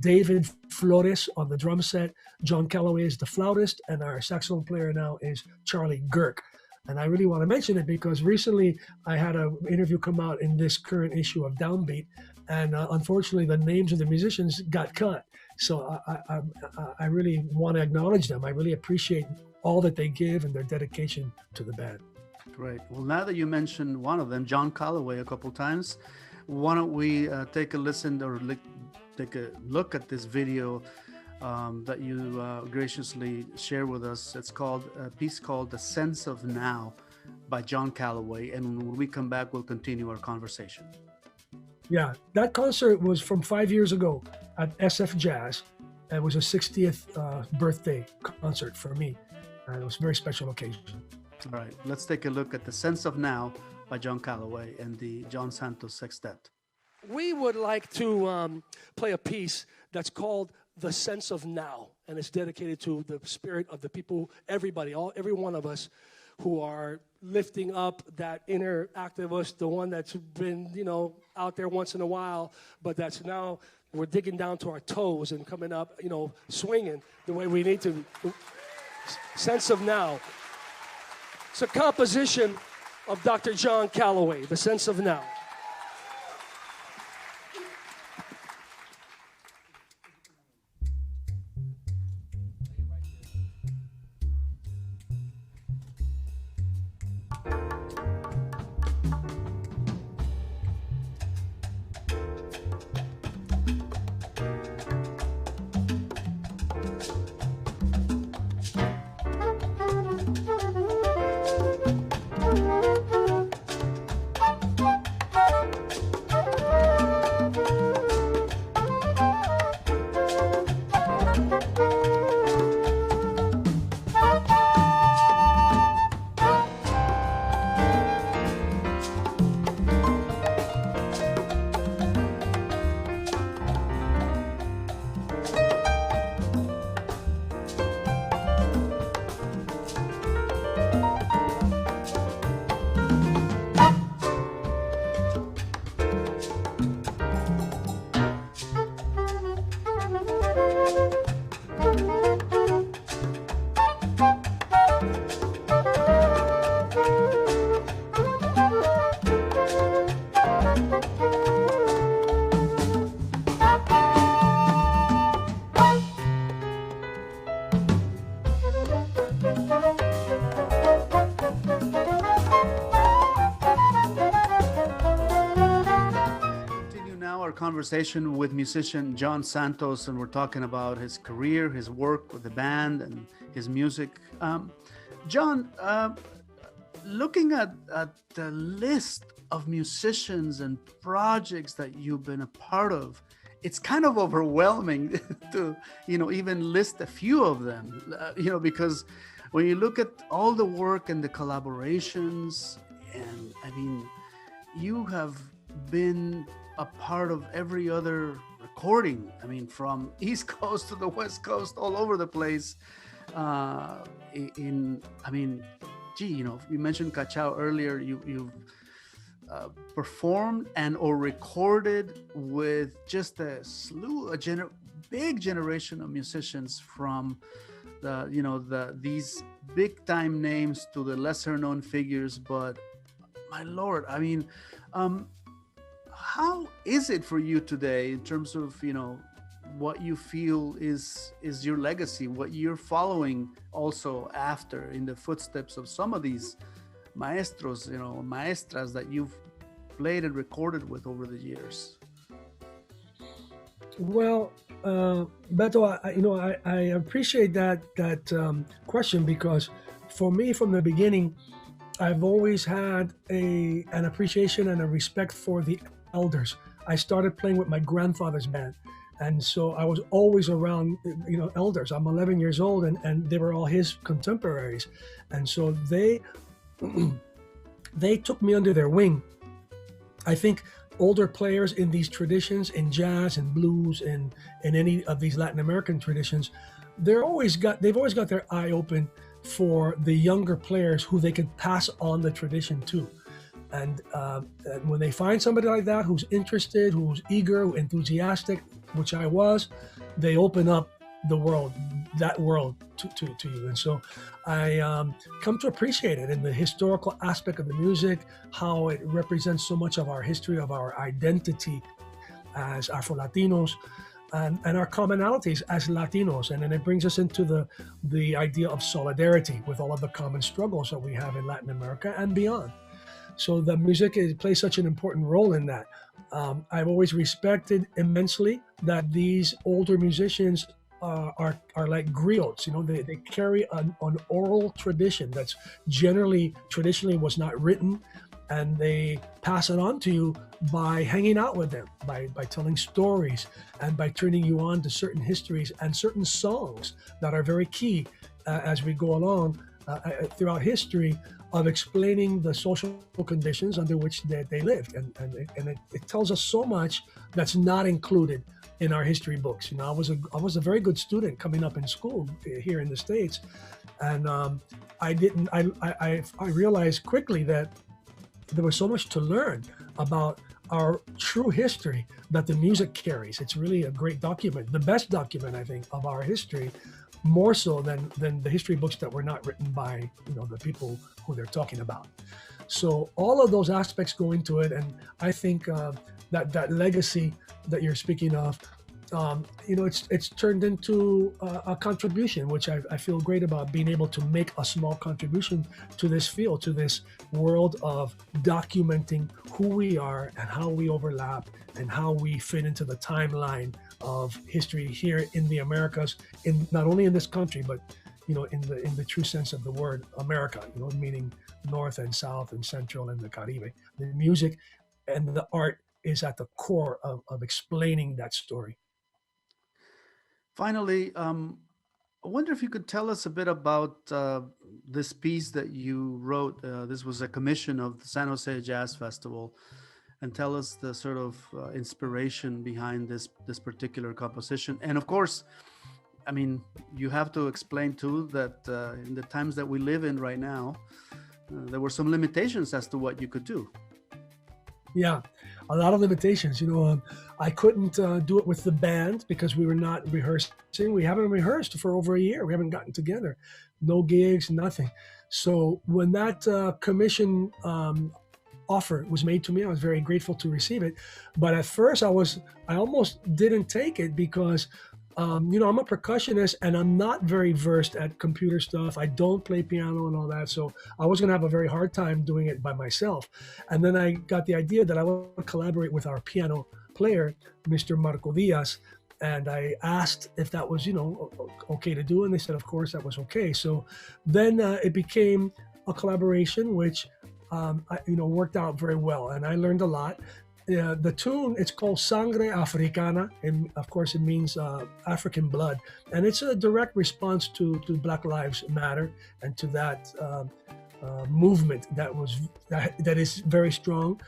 E: David Flores on the drum set, John Calloway is the flautist, and our saxophone player now is Charlie Girk. And I really want to mention it because recently I had an interview come out in this current issue of Downbeat, and unfortunately the names of the musicians got cut. So I really want to acknowledge them. I really appreciate all that they give and their dedication to the band.
B: Great. Well, now that you mentioned one of them, John Calloway, a couple times, why don't we take a listen or take a look at this video that you graciously share with us. It's called a piece called The Sense of Now by John Calloway. And when we come back, we'll continue our conversation.
E: Yeah, that concert was from 5 years ago at SF Jazz. It was a 60th birthday concert for me. And it was a very special occasion.
B: All right, let's take a look at The Sense of Now by John Calloway and the John Santos Sextet.
F: We would like to play a piece that's called The Sense of Now, and it's dedicated to the spirit of the people, every one of us who are lifting up that inner activist, the one that's been, out there once in a while, but that's now we're digging down to our toes and coming up, swinging the way we need to. Sense of Now. It's a composition of Dr. John Calloway, The Sense of Now.
B: conversation with musician John Santos, and we're talking about his career, his work with the band, and his music. John, looking at the list of musicians and projects that you've been a part of, it's kind of overwhelming to, even list a few of them, because when you look at all the work and the collaborations, and I mean, you have been a part of every other recording. I mean, from East Coast to the West Coast, all over the place. You mentioned Cachao earlier. You've performed and or recorded with just a slew, big generation of musicians, from these big time names to the lesser known figures. But my Lord, I mean, how is it for you today in terms of what you feel is your legacy, what you're following also after in the footsteps of some of these maestros, maestras that you've played and recorded with over the years?
E: Well, Beto, I appreciate that question, because for me, from the beginning, I've always had an appreciation and a respect for the elders. I started playing with my grandfather's band, and so I was always around, elders. I'm 11 years old, and they were all his contemporaries, and so they took me under their wing. I think older players in these traditions, in jazz and blues and in any of these Latin American traditions, they've always got their eye open for the younger players who they can pass on the tradition to. And when they find somebody like that who's interested, who's eager, enthusiastic, which I was, they open up that world to you. And so I come to appreciate it in the historical aspect of the music, how it represents so much of our history, of our identity as Afro-Latinos, and our commonalities as Latinos. And then it brings us into the idea of solidarity with all of the common struggles that we have in Latin America and beyond. So the music plays such an important role in that. I've always respected immensely that these older musicians are like griots. They carry an oral tradition that's traditionally was not written, and they pass it on to you by hanging out with them, by telling stories, and by turning you on to certain histories and certain songs that are very key as we go along throughout history, of explaining the social conditions under which they lived. And it tells us so much that's not included in our history books. I was a very good student coming up in school here in the States, and I realized quickly that there was so much to learn about our true history that the music carries. It's really a great document, the best document, I think, of our history, more so than the history books that were not written by the people who they're talking about. So all of those aspects go into it, and I think that legacy that you're speaking of, it's turned into a contribution, which I feel great about, being able to make a small contribution to this field, to this world of documenting who we are and how we overlap and how we fit into the timeline of history here in the Americas, in not only in this country, but in the true sense of the word America, meaning North and South and Central and the Caribe. The music and the art is at the core of explaining that story.
B: Finally, I wonder if you could tell us a bit about this piece that you wrote. This was a commission of the San Jose Jazz Festival, and tell us the sort of inspiration behind this particular composition. And of course, I mean, you have to explain too that in the times that we live in right now, there were some limitations as to what you could do.
E: Yeah, a lot of limitations. I couldn't do it with the band because we were not rehearsing. We haven't rehearsed for over a year. We haven't gotten together. No gigs, nothing. So when that commission offer was made to me, I was very grateful to receive it. But at first I almost didn't take it because I'm a percussionist and I'm not very versed at computer stuff. I don't play piano and all that. So I was going to have a very hard time doing it by myself. And then I got the idea that I would collaborate with our piano player, Mr. Marco Diaz, and I asked if that was, okay to do, and they said, of course, that was okay. So then it became a collaboration, which worked out very well, and I learned a lot. The tune, it's called Sangre Africana, and of course it means African blood, and it's a direct response to Black Lives Matter and to that movement that is very strong.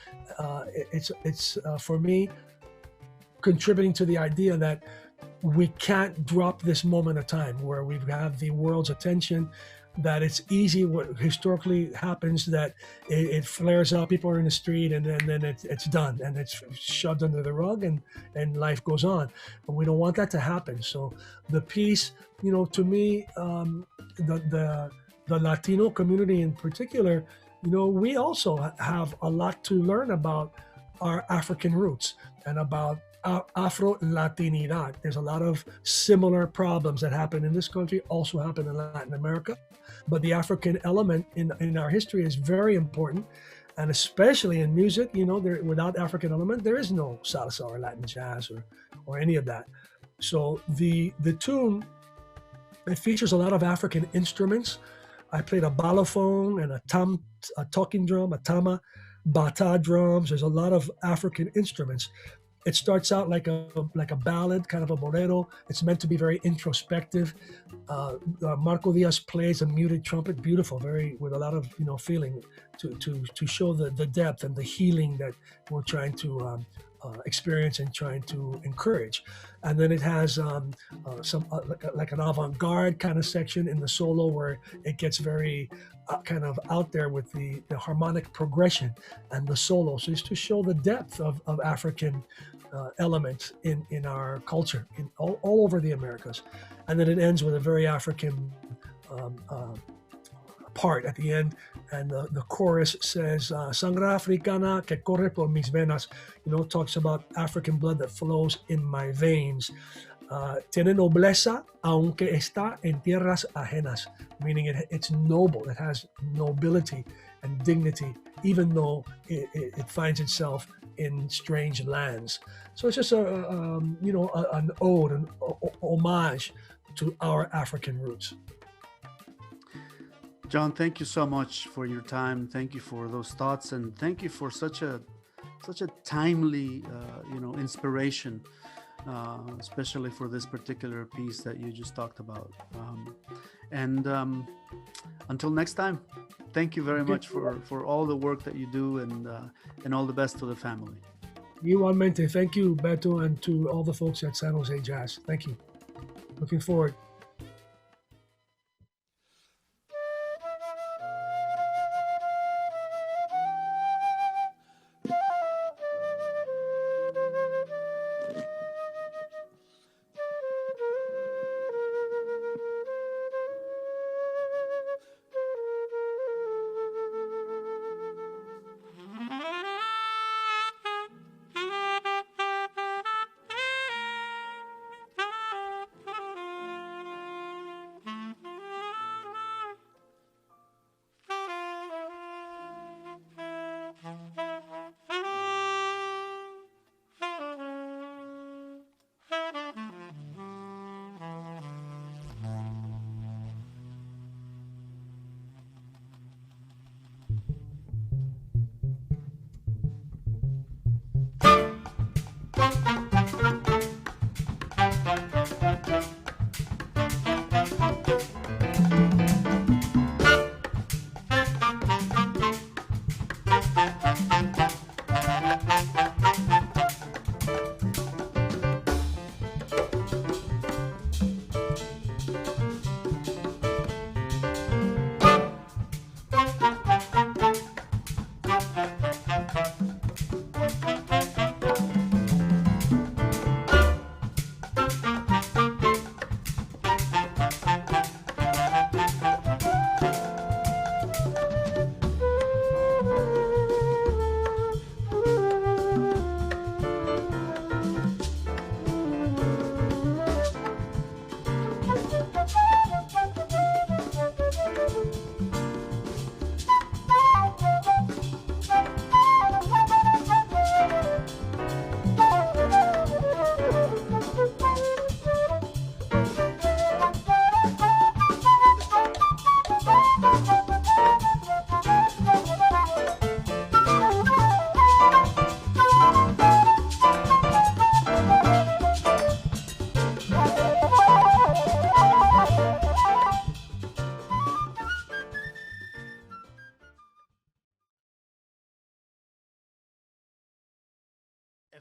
E: It's for me contributing to the idea that we can't drop this moment of time where we have the world's attention, that it's easy, what historically happens, that it flares up, people are in the street, and then it's done, and it's shoved under the rug, and life goes on. But we don't want that to happen. So the piece, to me, the Latino community in particular, we also have a lot to learn about our African roots and about Afro-Latinidad. There's a lot of similar problems that happen in this country, also happen in Latin America. But the African element in our history is very important. And especially in music, without African element, there is no salsa or Latin jazz or any of that. So the tune, it features a lot of African instruments. I played a balafon and a talking drum, a tama, bata drums. There's a lot of African instruments. It starts out like a ballad, kind of a bolero. It's meant to be very introspective. Marco Diaz plays a muted trumpet, beautiful, with a lot of feeling to show the depth and the healing that we're trying to experience and trying to encourage. And then it has some like an avant-garde kind of section in the solo where it gets very kind of out there with the harmonic progression and the solo. So it's to show the depth of African elements in our culture, all over the Americas. And then it ends with a very African part at the end, and the chorus says Sangre Africana que corre por mis venas, talks about African blood that flows in my veins. Tiene nobleza aunque está en tierras ajenas, meaning it's noble, it has nobility and dignity, even though it finds itself in strange lands. So it's just an ode, an homage to our African roots.
B: John, thank you so much for your time. Thank you for those thoughts, and thank you for such a timely, inspiration, especially for this particular piece that you just talked about. Until next time, thank you very much for all the work that you do, and all the best to the family.
E: Igualmente, thank you, Betto, and to all the folks at San Jose Jazz. Thank you. Looking forward.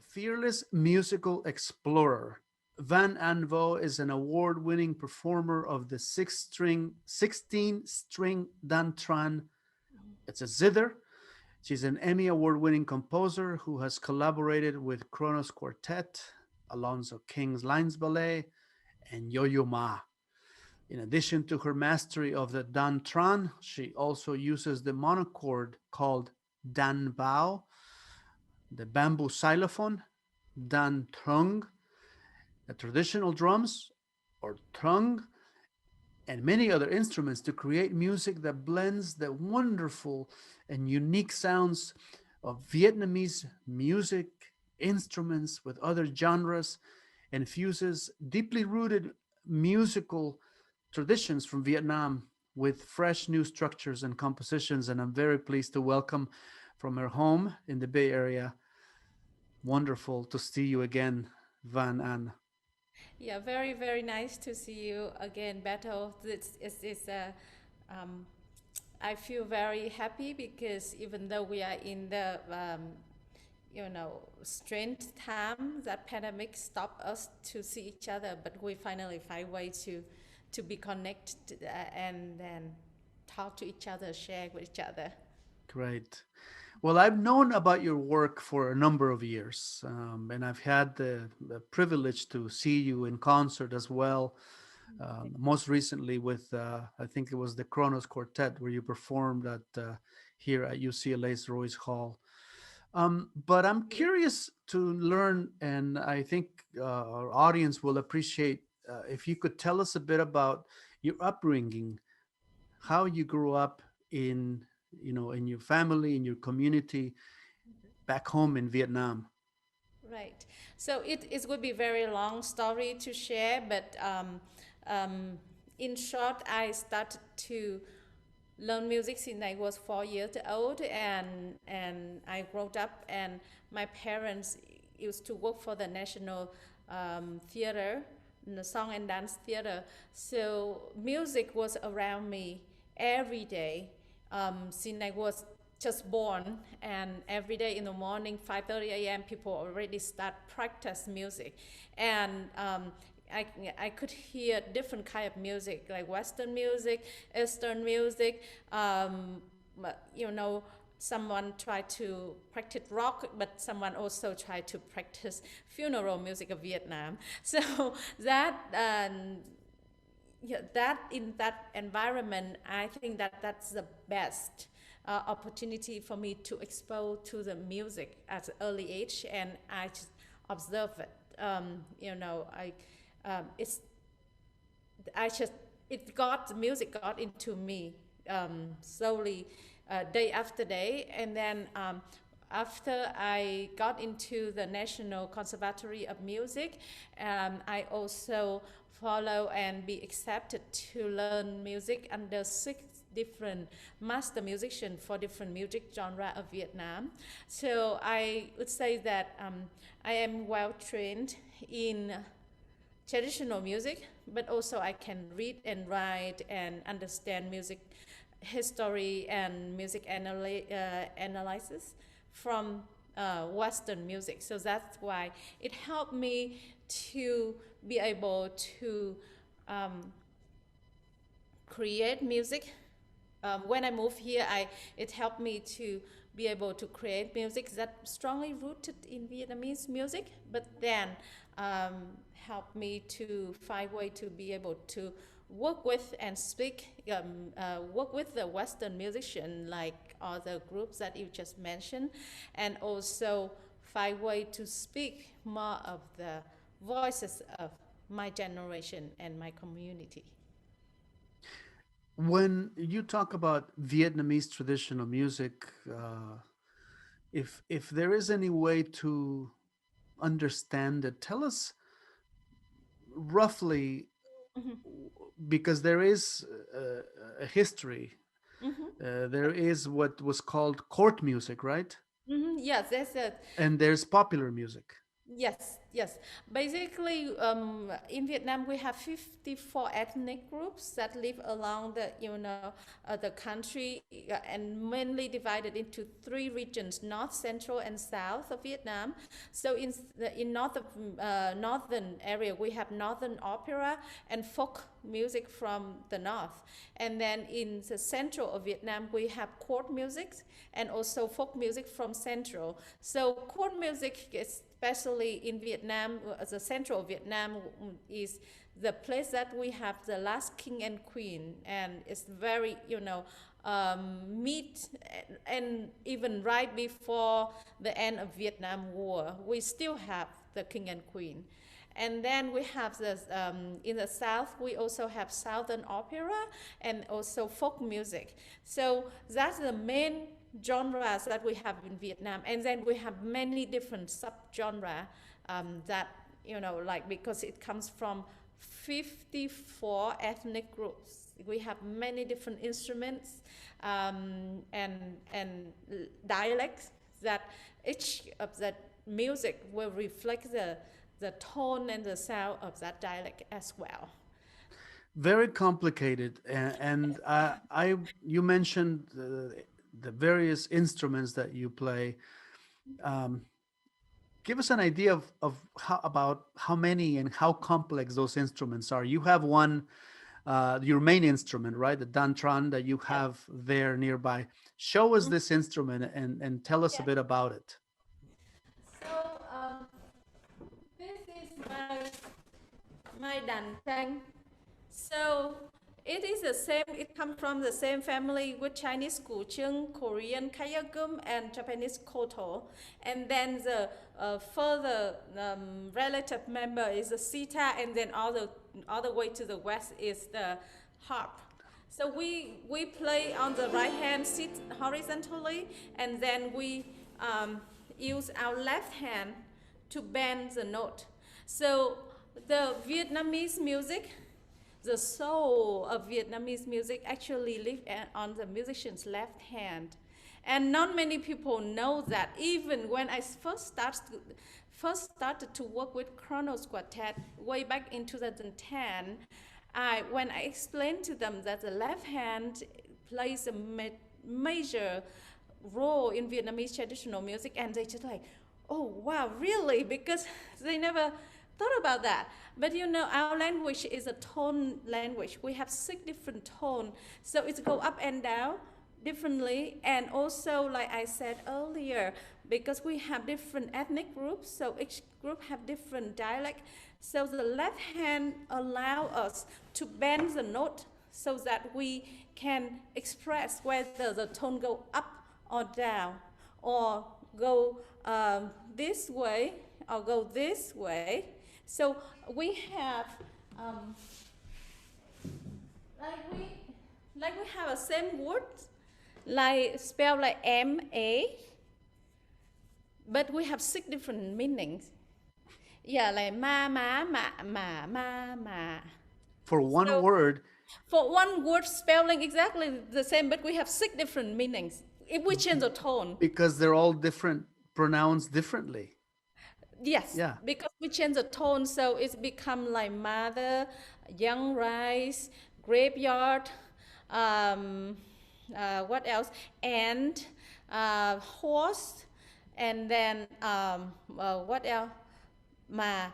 B: A fearless musical explorer. Van Anvo is an award-winning performer of the 16-string dantran. It's a zither. She's an Emmy Award-winning composer who has collaborated with Kronos Quartet, Alonzo King's Lines Ballet, and Yo-Yo Ma. In addition to her mastery of the dantran, she also uses the monochord called dan bao, the bamboo xylophone, dan trung, the traditional drums, or trung, and many other instruments to create music that blends the wonderful and unique sounds of Vietnamese music, instruments with other genres, and fuses deeply rooted musical traditions from Vietnam with fresh new structures and compositions. And I'm very pleased to welcome from her home in the Bay Area. Wonderful to see you again, Vân-Ánh.
G: Yeah, very, very nice to see you again, Betto. Um, I feel very happy because even though we are in the, strange time, that pandemic stopped us to see each other, but we finally find way to be connected and then talk to each other, share with each other.
B: Great. Well, I've known about your work for a number of years, and I've had the privilege to see you in concert as well. Most recently with, I think it was the Kronos Quartet, where you performed here at UCLA's Royce Hall. But I'm curious to learn, and I think our audience will appreciate if you could tell us a bit about your upbringing, how you grew up in your family, in your community back home in Vietnam.
G: Right. So it would be a very long story to share, but in short, I started to learn music since I was 4 years old, and I grew up, and my parents used to work for the National Theater, the Song and Dance Theater. So music was around me every day since I was just born, and every day in the morning, 5:30 a.m., people already start practice music, and I could hear different kind of music, like Western music, Eastern music. Someone tried to practice rock, but someone also tried to practice funeral music of Vietnam. So that in that environment, I think that's the best opportunity for me to expose to the music at an early age, and I just observe it. The music got into me slowly, day after day, and then after I got into the National Conservatory of Music, I also follow and be accepted to learn music under 6 different master musicians for different music genre of Vietnam. So I would say that I am well trained in traditional music, but also I can read and write and understand music history and music analysis from Western music. So that's why it helped me to be able to create music. When I moved here, it helped me to be able to create music that strongly rooted in Vietnamese music, but then helped me to find a way to be able to work with and work with the Western musician like other groups that you just mentioned, and also find a way to speak more of the voices of my generation and my community.
B: When you talk about Vietnamese traditional music, if there is any way to understand it, tell us roughly, because there is a history. There is what was called court music, right?
G: Yes, that's it.
B: And there's popular music.
G: Yes, yes. Basically, in Vietnam, we have 54 ethnic groups that live along the country, and mainly divided into three regions: North, Central, and South of Vietnam. So in northern area, we have Northern opera and folk music from the north. And then in the central of Vietnam, we have court music and also folk music from central. So court music, especially in Vietnam, the central of Vietnam is the place that we have the last king and queen, and it's very, meet and even right before the end of Vietnam War, we still have the king and queen. And then we have in the south, we also have Southern opera and also folk music. So that's the main genres that we have in Vietnam. And then we have many different subgenres that, because it comes from 54 ethnic groups. We have many different instruments and dialects that each of that music will reflect the tone and the sound of that dialect as well.
B: Very complicated, and you mentioned the various instruments that you play. Give us an idea of how many and how complex those instruments are. You have one, your main instrument, right? The dan tran that you have there nearby. Show us this instrument and tell us a bit about it.
G: So this is my dan tranh. So it is the same. It comes from the same family with Chinese gucheng, Korean kayagum, and Japanese koto. And then the further relative member is the zither, and then all the way to the west is the harp. So we play on the right hand, sit horizontally, and then we use our left hand to bend the note. So the Vietnamese music, the soul of Vietnamese music actually lives on the musician's left hand. And not many people know that. Even when I first started to work with Kronos Quartet way back in 2010, when I explained to them that the left hand plays a major role in Vietnamese traditional music, and they just like, oh wow, really? Because they never thought about that. But our language is a tone language. We have 6 different tones, so it's go up and down differently. And also, like I said earlier, because we have different ethnic groups, so each group have different dialect. So the left hand allow us to bend the note so that we can express whether the tone go up or down, or go this way or go this way. So we have like we have a same word, like spelled like M-A, but we have 6 different meanings. Yeah, like ma, ma, ma, ma, ma, ma.
B: For one word.
G: For one word spelling exactly the same, but we have 6 different meanings if we change the tone.
B: Because they're all different, pronounced differently.
G: Yes,
B: yeah.
G: Because we change the tone, so it's become like mother, young rice, graveyard, what else? And horse, and then what else? Ma,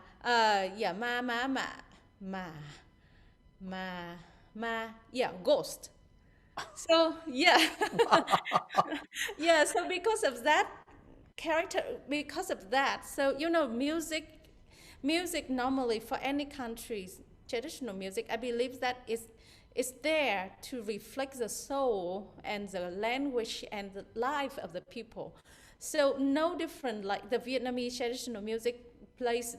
G: yeah, ghost. So yeah, yeah. So because of that character, because of that, so music normally for any country's traditional music, I believe that is there to reflect the soul and the language and the life of the people. So no different, like the Vietnamese traditional music plays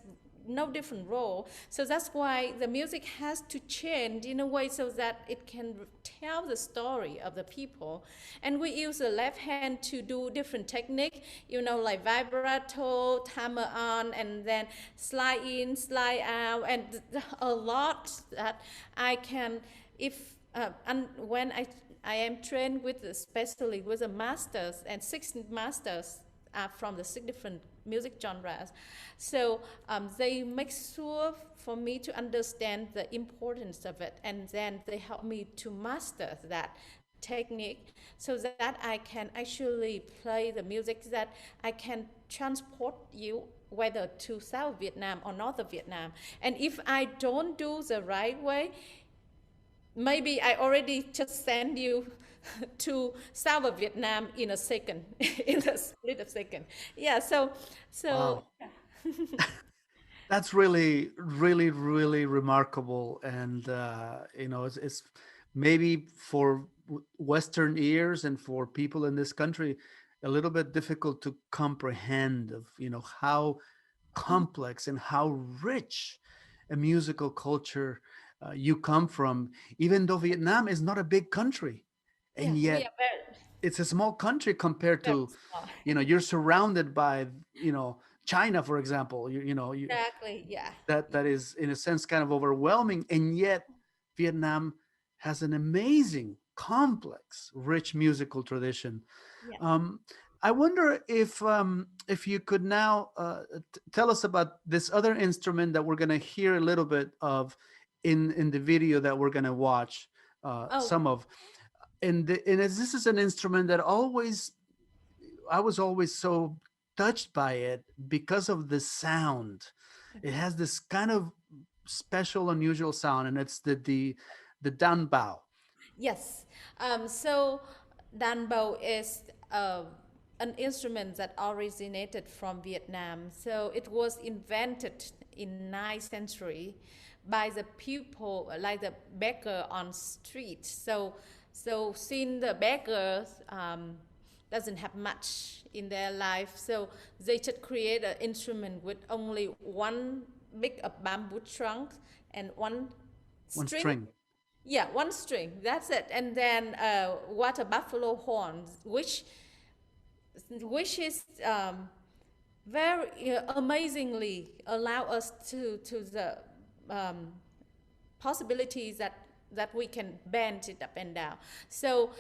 G: no different role. So that's why the music has to change in a way so that it can tell the story of the people. And we use the left hand to do different technique, like vibrato, timer on, and then slide in, slide out, and a lot that I can, when I am trained with, especially with the masters and 6 masters, are from the 6 different music genres. So they make sure for me to understand the importance of it, and then they help me to master that technique so that I can actually play the music that I can transport you whether to South Vietnam or North of Vietnam. And if I don't do the right way, maybe I already just send you to South of Vietnam in a second, in a split of second. Yeah, so
B: Wow.
G: yeah.
B: That's really, really, really remarkable. And, it's maybe for Western ears and for people in this country, a little bit difficult to comprehend of, how complex and how rich a musical culture you come from, even though Vietnam is not a big country. And
G: Yeah,
B: yet
G: we are very,
B: it's a small country compared
G: very
B: to,
G: small.
B: you're surrounded by, China, for example,
G: Exactly, yeah.
B: that is in a sense kind of overwhelming, and yet Vietnam has an amazing, complex, rich musical tradition.
G: Yeah.
B: I wonder if you could now tell us about this other instrument that we're going to hear a little bit of in the video that we're going to watch
G: Oh,
B: some of, and as this is an instrument that I was always so touched by it because of the sound. It has this kind of special, unusual sound, and it's the dan bao.
G: yes. So danbo is an instrument that originated from Vietnam. So it was invented in 9th century by the people, like the beggar on street. So since the beggars doesn't have much in their life, so they just create an instrument with only one big bamboo trunk and one string. Yeah, one string. That's it. And then water buffalo horns, which is very amazingly allow us to the possibilities that we can bend it up and down. So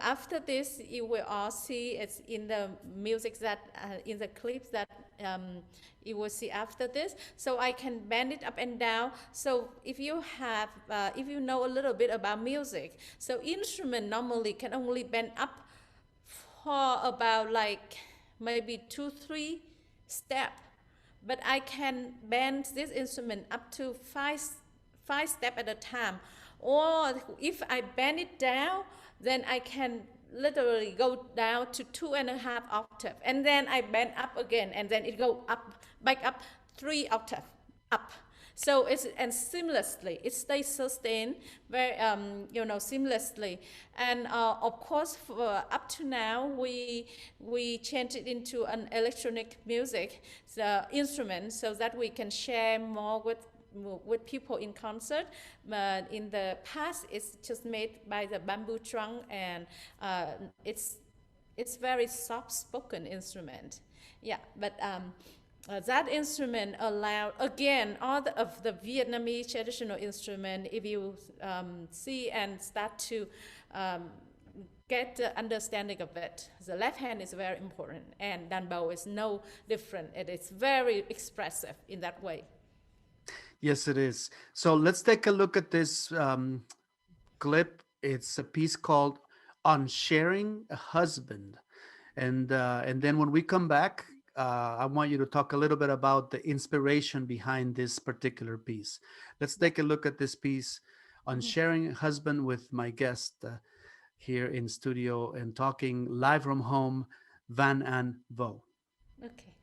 G: after this, you will all see it's in the music that in the clips that you will see after this. So I can bend it up and down. So if you know a little bit about music, so instrument normally can only bend up for about like maybe 2-3 steps, but I can bend this instrument up to 5 steps at a time. Or if I bend it down, then I can literally go down to 2.5 octaves, and then I bend up again, and then it go up, back up 3 octaves up. So and seamlessly, it stays sustained very seamlessly. And of course, up to now, we changed it into an electronic music instrument so that we can share more with people in concert. But in the past, it's just made by the bamboo trunk, and it's very soft-spoken instrument. Yeah, but that instrument allowed, again, all of the Vietnamese traditional instrument, if you see and start to get the understanding of it, the left hand is very important, and dan bao is no different. It is very expressive in that way.
B: Yes, it is. So let's take a look at this clip. It's a piece called "On Sharing a Husband," and then when we come back, I want you to talk a little bit about the inspiration behind this particular piece. Let's take a look at this piece on sharing a husband with my guest here in studio and talking live from home, Vân-Ánh Vo.
G: Okay.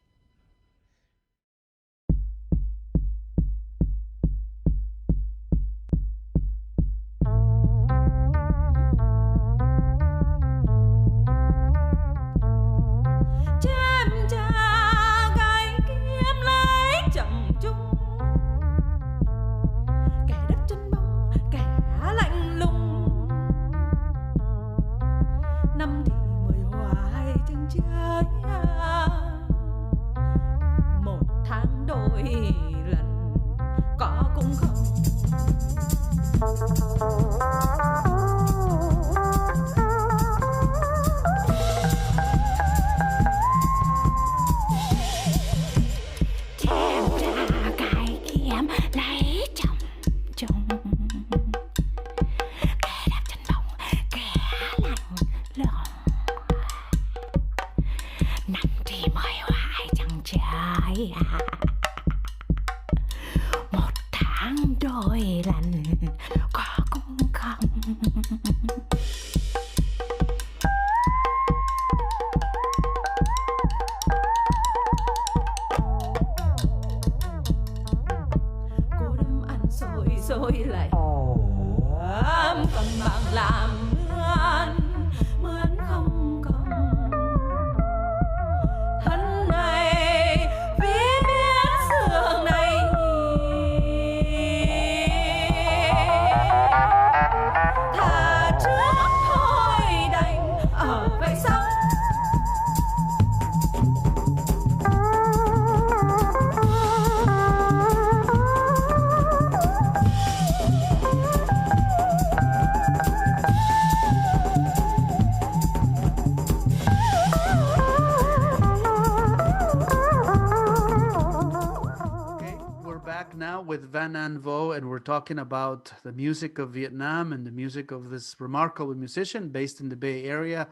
B: with Van Vo, and we're talking about the music of Vietnam and the music of this remarkable musician based in the Bay Area.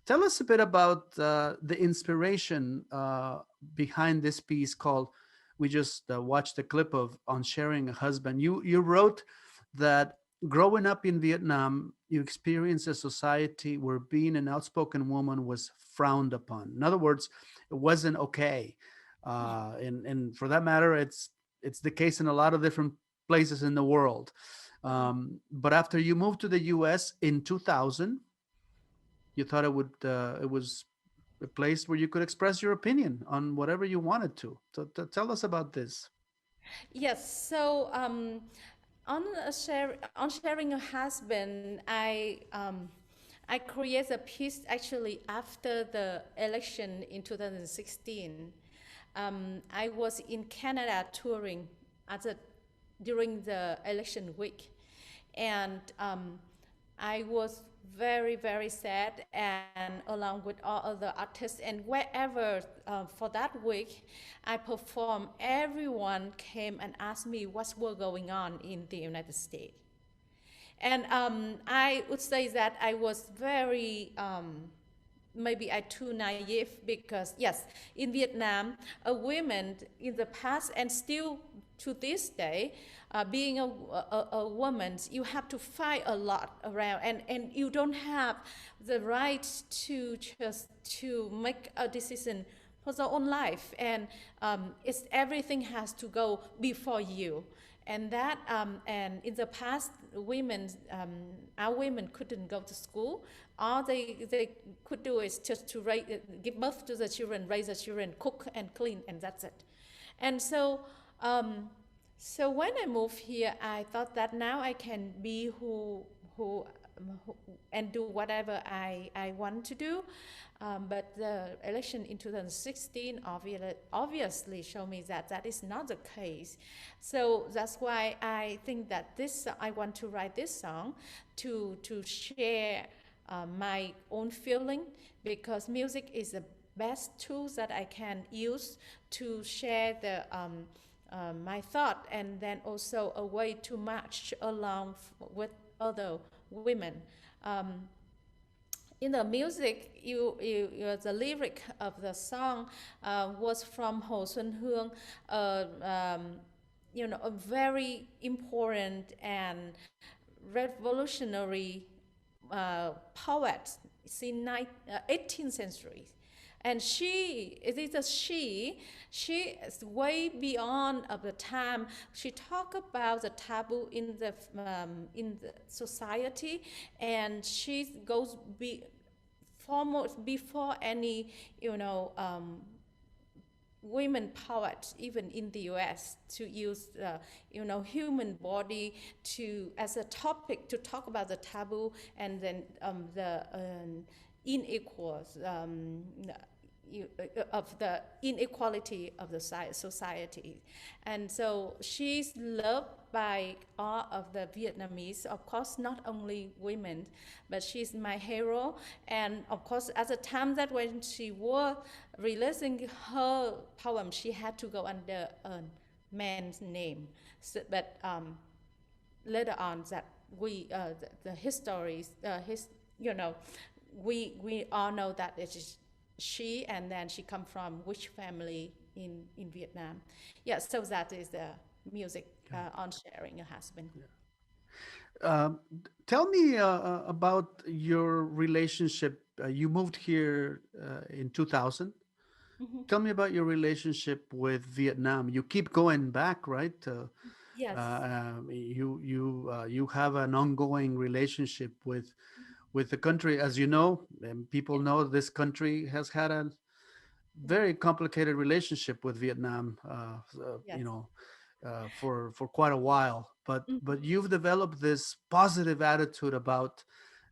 B: Tell us a bit about the inspiration behind this piece called, we just watched a clip of, On Sharing a Husband. You wrote that growing up in Vietnam, you experienced a society where being an outspoken woman was frowned upon. In other words, it wasn't okay. And for that matter, it's the case in a lot of different places in the world. But after you moved to the U.S. in 2000, you thought it was a place where you could express your opinion on whatever you wanted to. So tell us about this.
G: Yes. So on sharing a husband, I created a piece actually after the election in 2016. I was in Canada touring during the election week, and I was very, very sad, and along with all other artists, and wherever for that week I performed, everyone came and asked me what's going on in the United States. And I would say that I was very maybe I too naive, because yes, in Vietnam, a woman in the past and still to this day, being a woman, you have to fight a lot around, and you don't have the right to just to make a decision for your own life, and everything has to go before you. And that, and in the past, our women couldn't go to school. All they could do is just to give birth to the children, raise the children, cook and clean, and that's it. And so, so when I moved here, I thought that now I can be who and do whatever I want to do. But the election in 2016 obviously showed me that that is not the case. So that's why I think that I want to write this song to share my own feeling, because music is the best tool that I can use to share my thought, and then also a way to march along with other women. In the music, the lyric of the song was from Hồ Xuân Hương, a very important and revolutionary poet in 18th century. And she is way beyond of the time. She talked about the taboo in the society, and she goes foremost before any women poets, even in the U.S., to use human body as a topic to talk about the taboo, and then the inequality of the society. And so she's loved by all of the Vietnamese, of course, not only women, but she's my hero. And of course, at the time that when she was releasing her poem, she had to go under a man's name. So, but later on, that the histories, we all know that it is she, and then she come from which family in Vietnam. Yeah, so that is the music on sharing a husband.
B: Yeah. Tell me about your relationship. You moved here in 2000. Mm-hmm. Tell me about your relationship with Vietnam. You keep going back, right?
G: Yes.
B: You have an ongoing relationship with the country. As you know, and people know, this country has had a very complicated relationship with Vietnam,
G: yes.
B: For quite a while. But you've developed this positive attitude about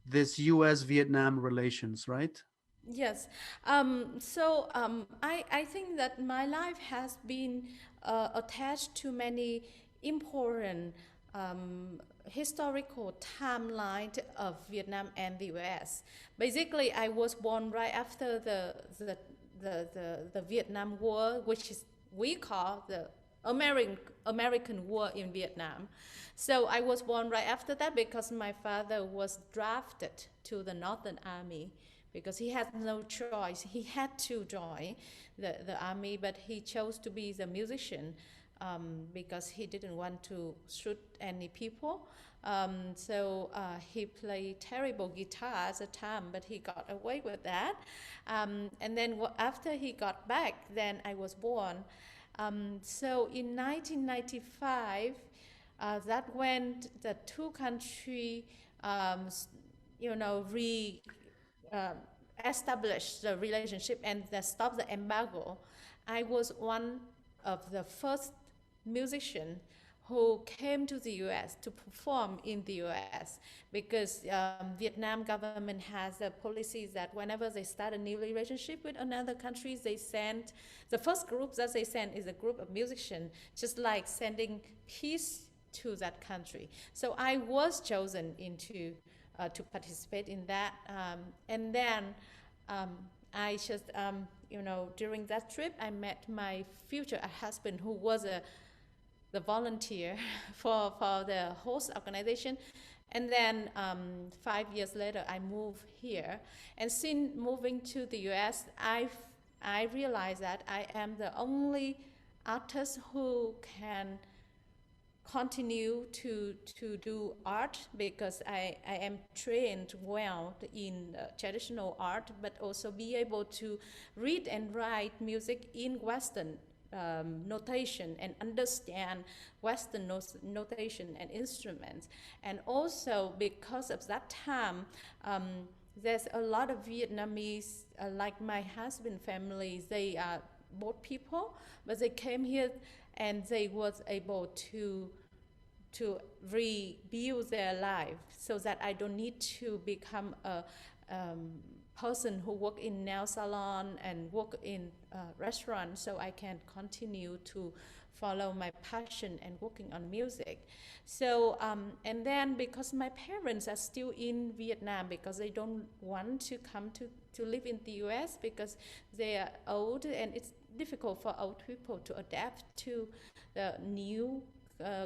B: this U.S.-Vietnam relations, right?
G: Yes. So I think that my life has been attached to many important historical timeline of Vietnam and the U.S. Basically, I was born right after the Vietnam War, which is we call the American war in Vietnam. So I was born right after that because my father was drafted to the Northern Army because he had no choice. He had to join the army, but he chose to be the musician because he didn't want to shoot any people. So he played terrible guitar at the time, but he got away with that. And then after he got back, then I was born. So in 1995, that when the two countries, established the relationship and stopped the embargo, I was one of the first musicians who came to the U.S. to perform in the U.S. because Vietnam government has a policy that whenever they start a new relationship with another country, they send, the first group that they send is a group of musicians, just like sending peace to that country. So I was chosen into to participate in that, and then I just, during that trip, I met my future husband, who was the volunteer for the host organization. And then 5 years later, I moved here. And since moving to the US, I realized that I am the only artist who can continue to do art because I am trained well in traditional art, but also be able to read and write music in Western notation and understand Western notation and instruments. And also because of that time, there's a lot of Vietnamese, like my husband family, they are both people, but they came here and they was able to rebuild their life so that I don't need to become a person who work in nail salon and work in restaurant, so I can continue to follow my passion and working on music. So and then because my parents are still in Vietnam because they don't want to come to live in the US because they are old and it's difficult for old people to adapt to the new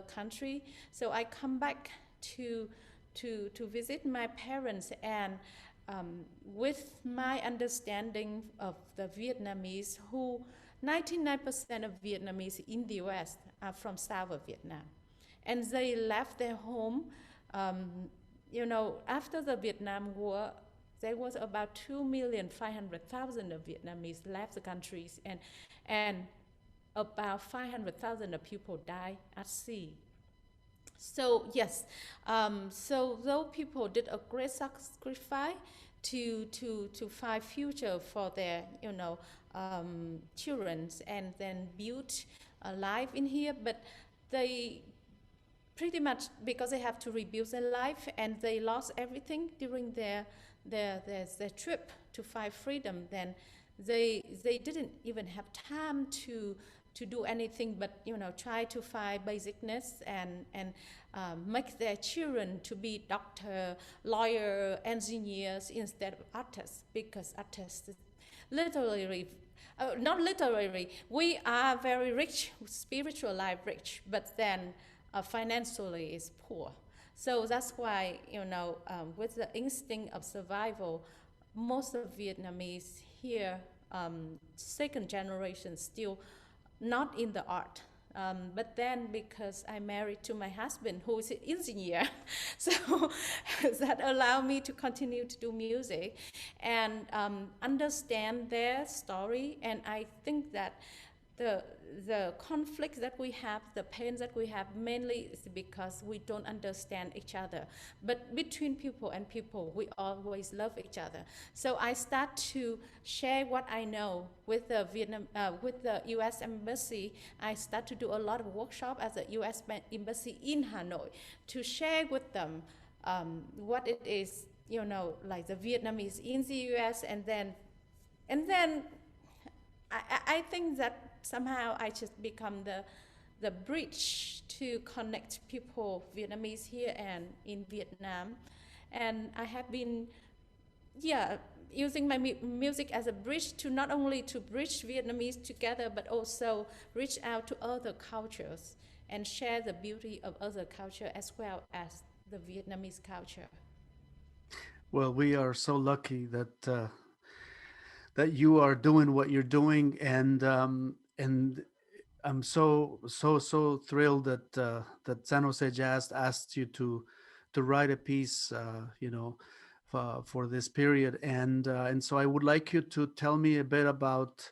G: country. So I come back to visit my parents, and with my understanding of the Vietnamese, who 99% of Vietnamese in the US are from south of Vietnam, and they left their home. After the Vietnam War, there was about 2,500,000 of Vietnamese left the countries, and about 500,000 of people died at sea. So yes, so those people did a great sacrifice to find future for their children, and then build a life in here. But they pretty much, because they have to rebuild their life and they lost everything during their trip to find freedom, then they didn't even have time to do anything but try to find basic needs and make their children to be doctor, lawyer, engineers instead of artists, because artists literally not literally, we are very rich, spiritual life rich, but then financially is poor. So that's why with the instinct of survival, most of Vietnamese here, second generation, still not in the art. But then because I married to my husband, who is an engineer, so that allowed me to continue to do music and understand their story. And I think that the conflict that we have, the pain that we have, mainly is because we don't understand each other. But between people and people, we always love each other. So I start to share what I know with the with the U.S. Embassy. I start to do a lot of workshops at the U.S. Embassy in Hanoi to share with them what it is, like the Vietnamese in the U.S. And then I think that somehow I just become the bridge to connect people, Vietnamese here and in Vietnam. And I have been, using my music as a bridge to not only to bridge Vietnamese together, but also reach out to other cultures and share the beauty of other culture as well as the Vietnamese culture.
B: Well, we are so lucky that that you are doing what you're doing, and I'm so thrilled that San Jose Jazz asked you to write a piece, for this period, and so I would like you to tell me a bit about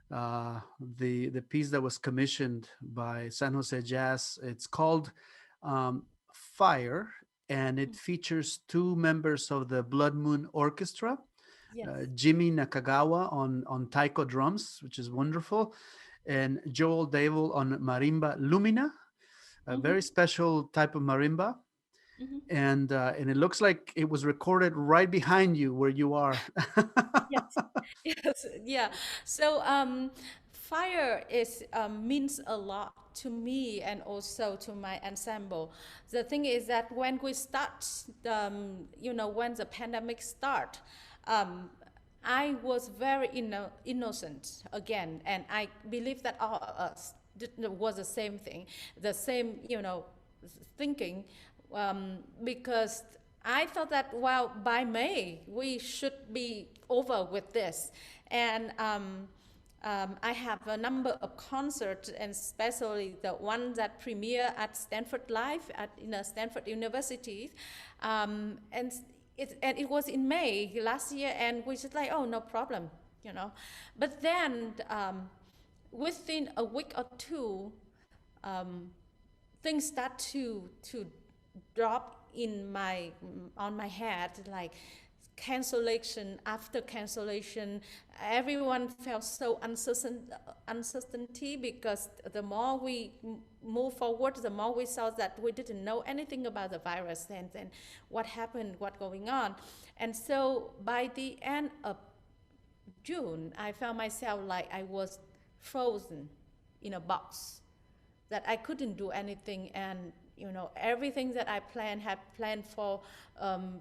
B: the piece that was commissioned by San Jose Jazz. It's called Fire, and it features two members of the Blood Moon Orchestra.
G: Yes.
B: Jimmy Nakagawa on taiko drums, which is wonderful, and Joel Dable on marimba lumina, a very special type of marimba. And it looks like it was recorded right behind you where you are.
G: Yes. Yes. Yeah. So fire is means a lot to me and also to my ensemble. The thing is that when we start, when the pandemic start, I was very innocent again, and I believe that all of us was the same thing, the same thinking, because I thought that, well, by May we should be over with this, and I have a number of concerts, and especially the one that premiere at Stanford Live at Stanford University, and it was in May last year, and we just like, oh, no problem, But then within a week or two, things start to drop on my head, like cancellation after cancellation. Everyone felt so uncertainty, because the more we move forward, the more we saw that we didn't know anything about the virus and what happened, what's going on. And so by the end of June, I found myself like I was frozen in a box, that I couldn't do anything, and everything that I had planned for 2-3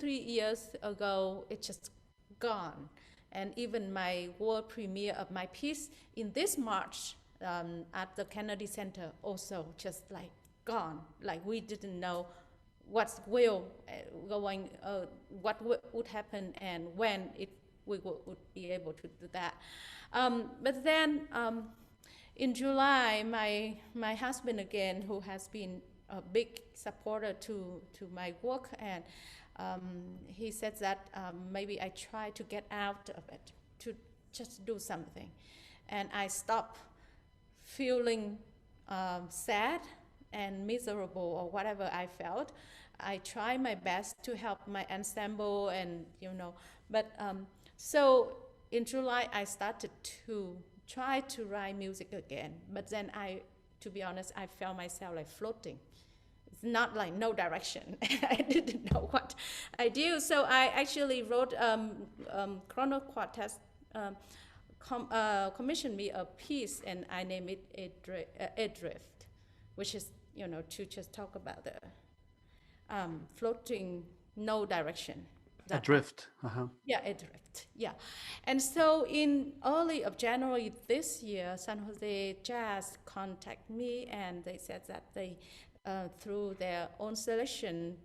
G: years ago, it's just gone. And even my world premiere of my piece in this March at the Kennedy Center also just like gone. Like we didn't know what would happen and when we would be able to do that. But then in July, my husband again, who has been a big supporter to my work, and he said that maybe I try to get out of it, to just do something. And I stopped feeling sad and miserable or whatever I felt. I try my best to help my ensemble, and but so in July I started to try to write music again, but then to be honest, I felt myself like floating. It's not like no direction. I didn't know what I do. So I actually wrote Chrono Quartet commissioned me a piece, and I named it Adrift, which is to just talk about the floating, no direction.
B: Adrift.
G: Yeah, Adrift. Yeah. And so in early of January this year, San Jose Jazz contacted me, and they said that they, through their own selection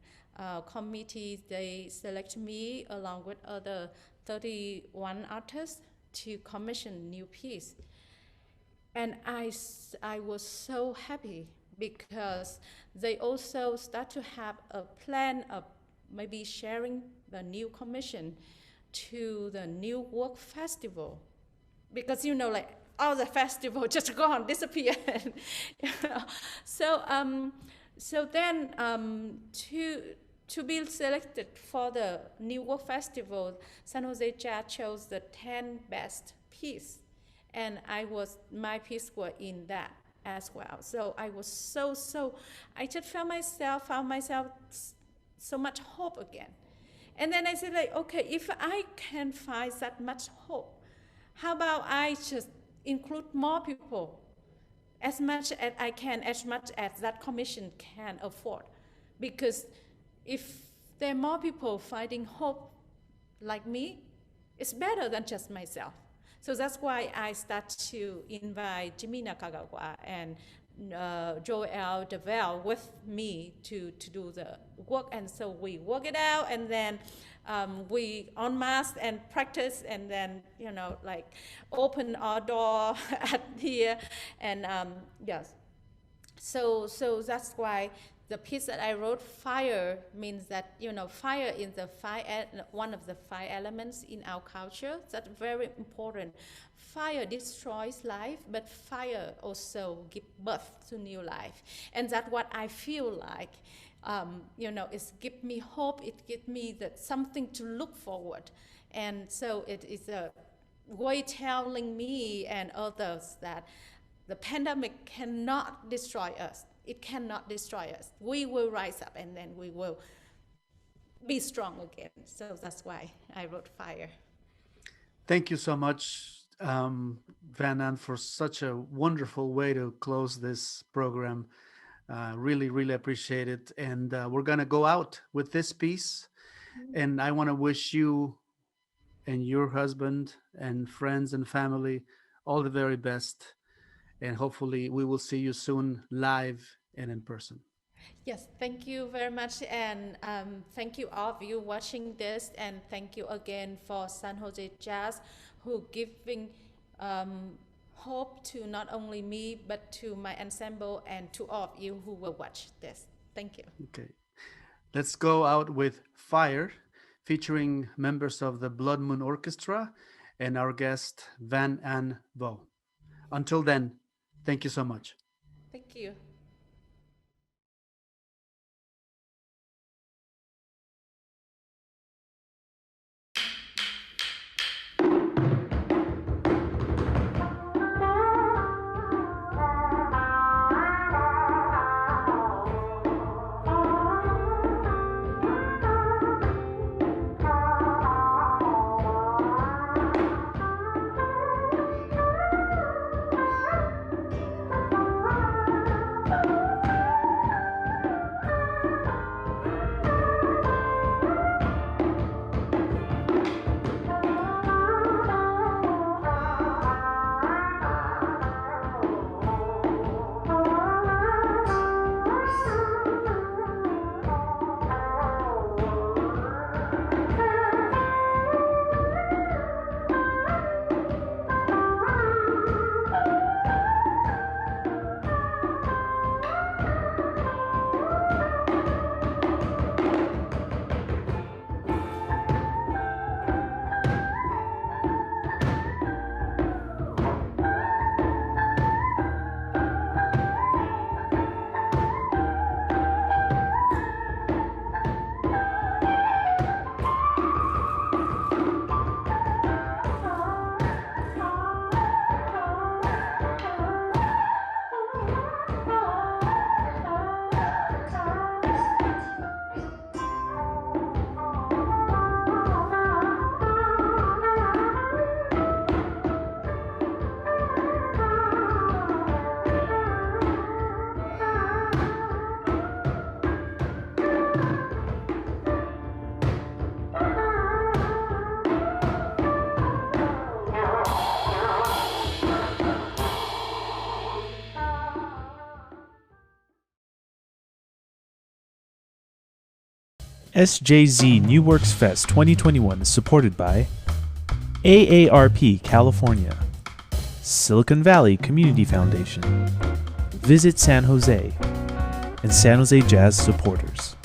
G: committee, they select me along with other 31 artists to commission new piece. And I was so happy, because they also start to have a plan of maybe sharing the new commission to the New Work Festival, because like all the festival just gone, disappeared. So then to be selected for the New Work Festival, San Jose Jazz chose the 10 best piece, and my piece were in that as well. So I was so I just found myself so much hope again. And then I said, like, okay, if I can find that much hope, how about I just include more people, as much as I can, as much as that commission can afford? Because if there are more people finding hope like me, it's better than just myself. So that's why I start to invite Jimmy Nakagawa and Joel DeVille with me to do the work. And so we work it out, and then we en masse and practice, and then, like open our door at here. And yes. So that's why the piece that I wrote, Fire, means that, fire is one of the 5 elements in our culture. That's very important. Fire destroys life, but fire also gives birth to new life. And that's what I feel like, it's give me hope, it gives me something to look forward. And so it is a way telling me and others that the pandemic cannot destroy us. It cannot destroy us. We will rise up, and then we will be strong again. So that's why I wrote Fire.
B: Thank you so much, Vân-Ánh, for such a wonderful way to close this program. Really, really appreciate it. And we're going to go out with this piece. And I want to wish you and your husband and friends and family all the very best. And hopefully we will see you soon live and in person.
G: Yes, thank you very much. And thank you all of you watching this. And thank you again for San Jose Jazz, who giving hope to not only me, but to my ensemble and to all of you who will watch this. Thank you.
B: Okay. Let's go out with Fire, featuring members of the Blood Moon Orchestra and our guest, Vân-Ánh Vo. Until then, thank you so much.
G: Thank you.
A: SJZ New Works Fest 2021 is supported by AARP California, Silicon Valley Community Foundation, Visit San Jose, and San Jose Jazz supporters.